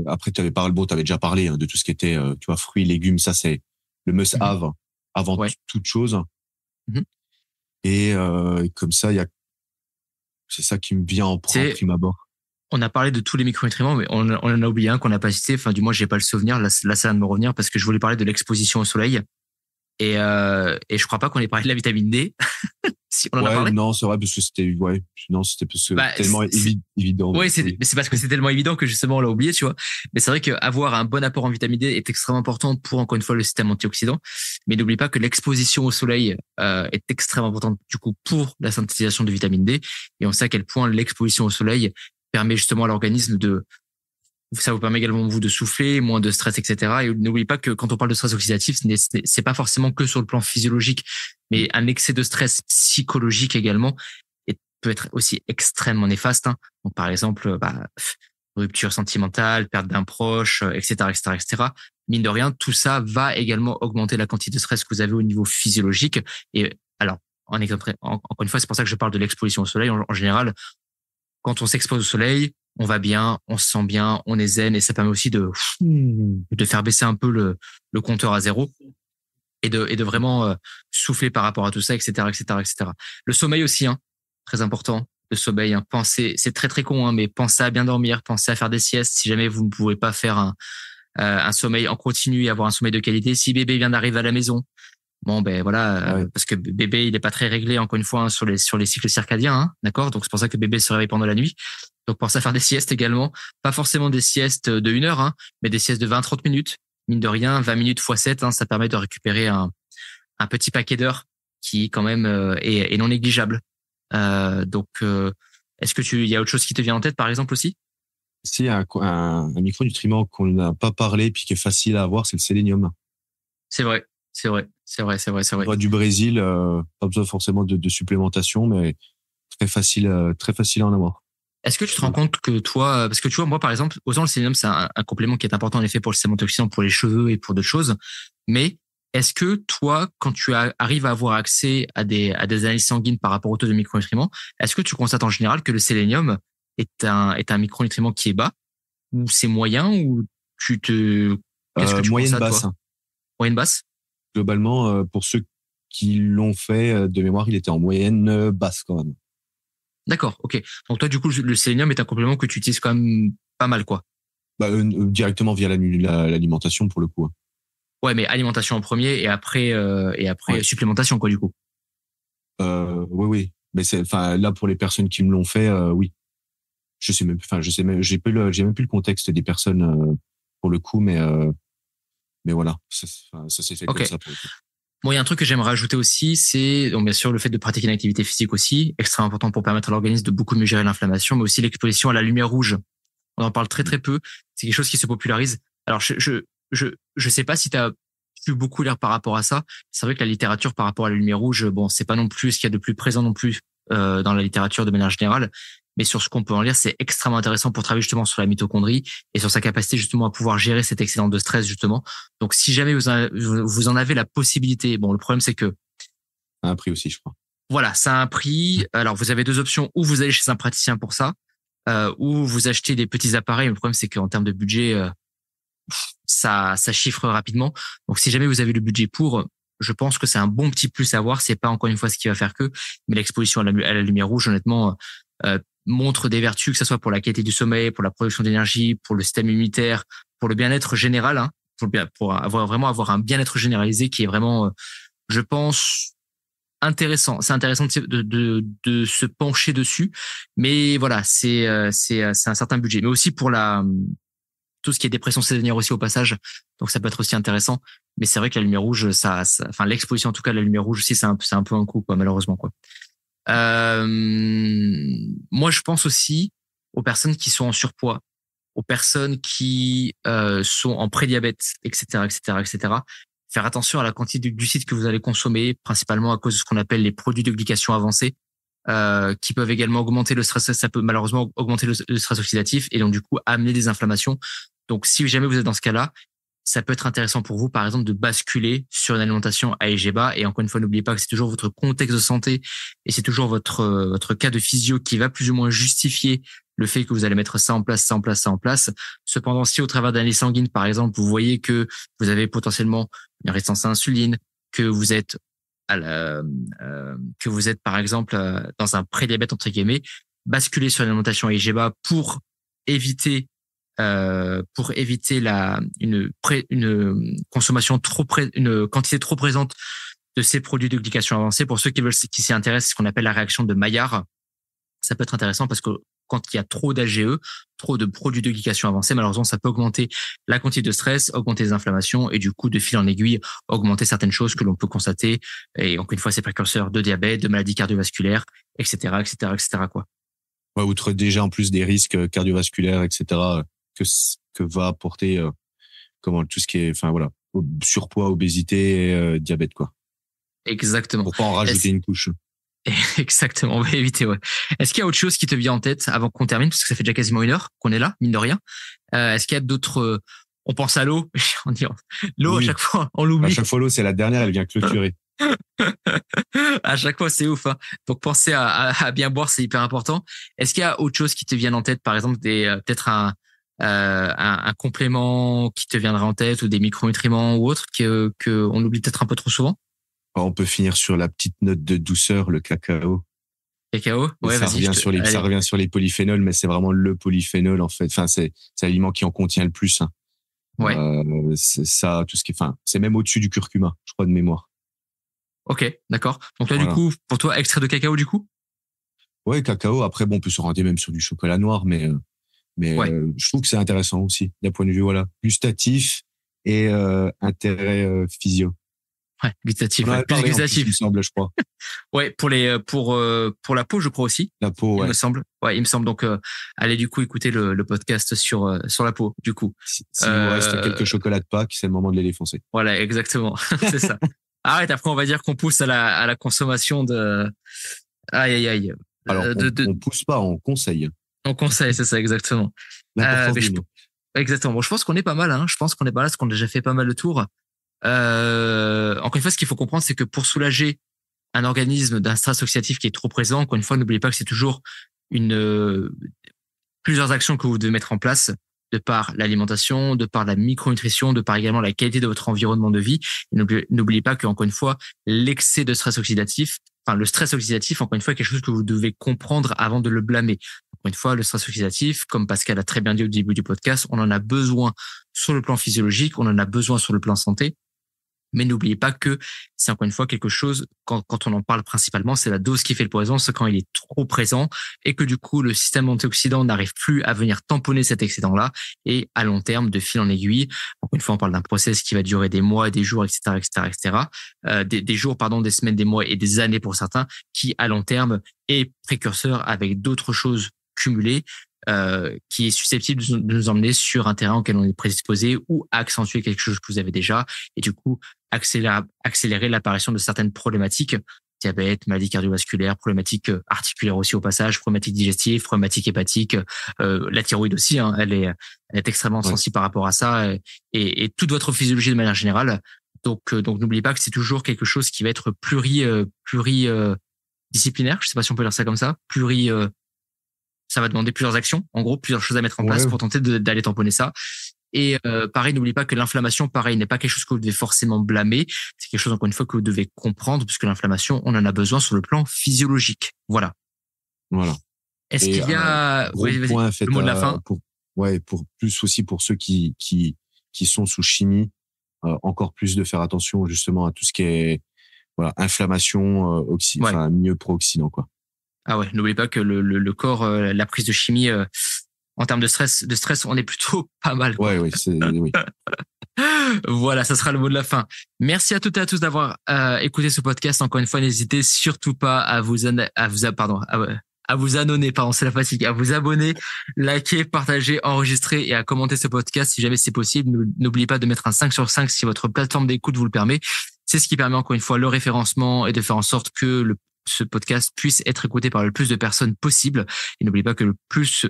Après, t'avais déjà parlé de tout ce qui était, tu vois, fruits, légumes. Ça, c'est le must-have avant toute chose. Et comme ça, c'est ça qui me vient en prime abord. On a parlé de tous les micronutriments, mais on en a oublié un qu'on n'a pas cité. Enfin, du moins, j'ai pas le souvenir. Là, ça vient de me revenir parce que je voulais parler de l'exposition au soleil. Et je crois pas qu'on ait parlé de la vitamine D. Si on en a parlé. Non, c'est vrai parce que c'était tellement évident. Mais c'est parce que c'est tellement évident que justement on l'a oublié, tu vois. Mais c'est vrai qu'avoir un bon apport en vitamine D est extrêmement important pour, encore une fois, le système antioxydant. Mais n'oublie pas que l'exposition au soleil est extrêmement importante du coup pour la synthétisation de vitamine D. Et on sait à quel point l'exposition au soleil permet justement à l'organisme ça vous permet également vous de souffler, moins de stress, etc. Et n'oubliez pas que quand on parle de stress oxydatif, c'est pas forcément que sur le plan physiologique, mais un excès de stress psychologique également peut être aussi extrêmement néfaste. Donc par exemple, rupture sentimentale, perte d'un proche, etc., etc., etc. Mine de rien, tout ça va également augmenter la quantité de stress que vous avez au niveau physiologique. Et alors, encore une fois, c'est pour ça que je parle de l'exposition au soleil. En général, quand on s'expose au soleil, on va bien, on se sent bien, on est zen et ça permet aussi de faire baisser un peu le compteur à zéro et de vraiment souffler par rapport à tout ça, etc., etc., etc. Le sommeil aussi, très important. Le sommeil, pensez, c'est très très con, mais pensez à bien dormir, pensez à faire des siestes. Si jamais vous ne pouvez pas faire un sommeil en continu et avoir un sommeil de qualité, si bébé vient d'arriver à la maison, parce que bébé il est pas très réglé encore une fois sur les cycles circadiens, d'accord. Donc c'est pour ça que bébé se réveille pendant la nuit. Donc pensez à faire des siestes également, pas forcément des siestes de 1 heure, mais des siestes de 20-30 minutes. Mine de rien, 20 minutes x 7, ça permet de récupérer un petit paquet d'heures qui quand même est non négligeable. Donc est-ce que il y a autre chose qui te vient en tête par exemple aussi? Si un micronutriment qu'on n'a pas parlé puis qui est facile à avoir, c'est le sélénium. C'est vrai. Du Brésil, pas besoin forcément de supplémentation, mais très facile à en avoir. Est-ce que tu te rends compte que toi, parce que tu vois, moi par exemple, autant le sélénium c'est un complément qui est important en effet pour le système antioxydant, pour les cheveux et pour d'autres choses, mais est-ce que toi, quand tu arrives à avoir accès à des analyses sanguines par rapport au taux de micronutriments, est-ce que tu constates en général que le sélénium est un micronutriment qui est bas, ou c'est moyen, ou qu'est-ce que tu moyenne constates, basse. toi? Moyenne basse? Globalement, pour ceux qui l'ont fait de mémoire, il était en moyenne basse quand même. D'accord, ok. Donc toi, du coup, le sélénium est un complément que tu utilises quand même pas mal, quoi. Directement via l'alimentation pour le coup. Ouais, mais alimentation en premier et après supplémentation, quoi, du coup. Oui. Mais là pour les personnes qui me l'ont fait, oui. J'ai même plus le contexte des personnes pour le coup, mais voilà, ça s'est fait comme ça pour le coup. Bon, il y a un truc que j'aimerais ajouter aussi, c'est donc bien sûr le fait de pratiquer une activité physique aussi, extrêmement important pour permettre à l'organisme de beaucoup mieux gérer l'inflammation, mais aussi l'exposition à la lumière rouge. On en parle très très peu. C'est quelque chose qui se popularise. Alors je sais pas si tu as pu beaucoup lire par rapport à ça. C'est vrai que la littérature par rapport à la lumière rouge, bon, c'est pas non plus ce qu'il y a de plus présent non plus dans la littérature de manière générale. Mais sur ce qu'on peut en lire, c'est extrêmement intéressant pour travailler justement sur la mitochondrie et sur sa capacité justement à pouvoir gérer cet excédent de stress justement. Donc si jamais vous en avez la possibilité, bon, le problème c'est que ça a un prix aussi, je crois. Voilà, ça a un prix. Alors vous avez deux options, ou vous allez chez un praticien pour ça, ou vous achetez des petits appareils. Le problème c'est qu'en termes de budget, ça chiffre rapidement. Donc si jamais vous avez le budget pour, je pense que c'est un bon petit plus à voir. C'est pas encore une fois ce qui va faire que, mais l'exposition à la lumière rouge, honnêtement, montre des vertus, que ce soit pour la qualité du sommeil, pour la production d'énergie, pour le système immunitaire, pour le bien-être général, hein, pour avoir un bien-être généralisé qui est vraiment, je pense, intéressant. C'est intéressant de se pencher dessus, mais voilà, c'est un certain budget, mais aussi pour tout ce qui est dépression saisonnière aussi au passage. Donc ça peut être aussi intéressant, mais c'est vrai que la lumière rouge, enfin l'exposition en tout cas de la lumière rouge aussi, c'est un peu un coup, quoi, malheureusement, quoi. Moi, je pense aussi aux personnes qui sont en surpoids, aux personnes qui sont en prédiabète, etc., etc., etc. Faire attention à la quantité de glucides que vous allez consommer, principalement à cause de ce qu'on appelle les produits de glycation avancés, qui peuvent également augmenter le stress. Ça peut malheureusement augmenter le stress oxydatif et donc du coup amener des inflammations. Donc, si jamais vous êtes dans ce cas-là, ça peut être intéressant pour vous, par exemple, de basculer sur une alimentation AEG bas. Et encore une fois, n'oubliez pas que c'est toujours votre contexte de santé et c'est toujours votre cas de physio qui va plus ou moins justifier le fait que vous allez mettre ça en place, ça en place, ça en place. Cependant, si au travers d'analyse sanguine, par exemple, vous voyez que vous avez potentiellement une résistance à l'insuline, que vous êtes par exemple dans un prédiabète entre guillemets, basculer sur une alimentation AEG bas pour éviter une consommation une quantité trop présente de ces produits de glycation avancée. Pour ceux qui s'y intéressent, c'est ce qu'on appelle la réaction de Maillard. Ça peut être intéressant parce que quand il y a trop d'AGE, trop de produits de glycation avancée, malheureusement, ça peut augmenter la quantité de stress, augmenter les inflammations et du coup, de fil en aiguille, augmenter certaines choses que l'on peut constater. Et encore une fois, c'est précurseur de diabète, de maladies cardiovasculaires, etc., etc., etc., quoi. Ouais, outre déjà en plus des risques cardiovasculaires, etc., que va apporter tout ce qui est, enfin voilà, surpoids, obésité, diabète, quoi. Exactement. Pour pas en rajouter une couche. Exactement, on va éviter, ouais. Est-ce qu'il y a autre chose qui te vient en tête avant qu'on termine, parce que ça fait déjà quasiment 1 heure qu'on est là, mine de rien. Est-ce qu'il y a d'autres on pense à l'eau, l'eau, oui. À chaque fois, on l'oublie. À chaque fois, l'eau, c'est la dernière, elle vient clôturer. À chaque fois, c'est ouf, hein. Donc, penser à bien boire, c'est hyper important. Est-ce qu'il y a autre chose qui te vient en tête, par exemple, peut-être un complément qui te viendrait en tête ou des micronutriments ou autres que on oublie peut-être un peu trop souvent? On peut finir sur la petite note de douceur, le cacao. Cacao, ouais, ça revient sur les polyphénols, mais c'est vraiment le polyphénol en fait. Enfin, c'est l'aliment qui en contient le plus. Hein. Ouais. C'est ça, tout ce qui est. Enfin, c'est même au-dessus du curcuma, je crois de mémoire. Ok, d'accord. Donc là, voilà. Du coup, pour toi, extrait de cacao, du coup. Ouais, cacao. Après, bon, on peut se rendre même sur du chocolat noir, mais ouais. Je trouve que c'est intéressant aussi d'un point de vue gustatif et intérêt physio. Ouais, gustatif. Ouais, plus gustatif, il me semble, je crois. Ouais, pour la peau, je crois aussi. La peau, ouais. Il me semble. Ouais, il me semble. Donc, allez du coup écouter le podcast sur la peau, du coup. Si vous reste quelques chocolats de Pâques, c'est le moment de les défoncer. Voilà, exactement. C'est ça. Arrête, après on va dire qu'on pousse à la consommation de. Aïe aïe aïe. Alors, on pousse pas, on conseille. On conseille, c'est ça, exactement. Exactement. Bon, je pense qu'on est pas mal. Hein. Je pense qu'on est pas mal parce qu'on a déjà fait pas mal de tours. Encore une fois, ce qu'il faut comprendre, c'est que pour soulager un organisme d'un stress oxydatif qui est trop présent, encore une fois, n'oubliez pas que c'est toujours plusieurs actions que vous devez mettre en place de par l'alimentation, de par la micronutrition, de par également la qualité de votre environnement de vie. Et n'oubliez pas qu'encore une fois, l'excès de stress oxydatif, enfin le stress oxydatif, encore une fois, est quelque chose que vous devez comprendre avant de le blâmer. Encore une fois, le stress oxydatif, comme Pascal a très bien dit au début du podcast, on en a besoin sur le plan physiologique, on en a besoin sur le plan santé. Mais n'oubliez pas que c'est encore une fois quelque chose, quand on en parle principalement, c'est la dose qui fait le poison, c'est quand il est trop présent et que du coup, le système antioxydant n'arrive plus à venir tamponner cet excédent-là et à long terme, de fil en aiguille. Encore une fois, on parle d'un process qui va durer des mois, des jours, etc., etc., etc. Des jours, pardon, des semaines, des mois et des années pour certains, qui à long terme est précurseur avec d'autres choses cumulées, qui est susceptible de nous emmener sur un terrain auquel on est prédisposé ou accentuer quelque chose que vous avez déjà et du coup accélérer l'apparition de certaines problématiques, diabète, maladies cardiovasculaires, problématiques articulaires aussi au passage, problématiques digestives, problématiques hépatiques, la thyroïde aussi, hein, elle est extrêmement sensible par rapport à ça et toute votre physiologie de manière générale. Donc n'oubliez pas que c'est toujours quelque chose qui va être disciplinaire, je sais pas si on peut dire ça comme ça, ça va demander plusieurs actions, en gros, plusieurs choses à mettre en place pour tenter d'aller tamponner ça. Et pareil, n'oubliez pas que l'inflammation, pareil, n'est pas quelque chose que vous devez forcément blâmer. C'est quelque chose, encore une fois, que vous devez comprendre, puisque l'inflammation, on en a besoin sur le plan physiologique. Voilà. Est-ce qu'il y a le mot de la fin pour plus aussi pour ceux qui sont sous chimie, encore plus de faire attention justement à tout ce qui est inflammation, milieu pro-oxydant, quoi. Ah ouais, n'oubliez pas que le corps, la prise de chimie, en termes de stress, on est plutôt pas mal, quoi. Oui. Voilà, ça sera le mot de la fin. Merci à toutes et à tous d'avoir écouté ce podcast. Encore une fois, n'hésitez surtout pas à vous annoncer, c'est la fatigue, à vous abonner, liker, partager, enregistrer et à commenter ce podcast si jamais c'est possible. N'oubliez pas de mettre un 5 sur 5 si votre plateforme d'écoute vous le permet. C'est ce qui permet encore une fois le référencement et de faire en sorte que ce podcast puisse être écouté par le plus de personnes possible. Et n'oubliez pas que plus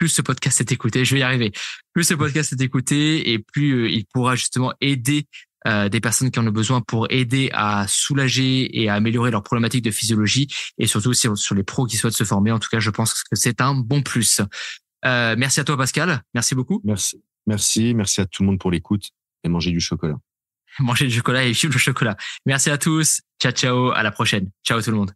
ce podcast est écouté, je vais y arriver, plus ce podcast est écouté et plus il pourra justement aider des personnes qui en ont besoin pour aider à soulager et à améliorer leurs problématiques de physiologie et surtout sur les pros qui souhaitent se former. En tout cas, je pense que c'est un bon plus. Merci à toi, Pascal. Merci beaucoup. Merci à tout le monde pour l'écoute et manger du chocolat. Manger du chocolat et vivre le chocolat. Merci à tous. Ciao, à la prochaine. Ciao tout le monde.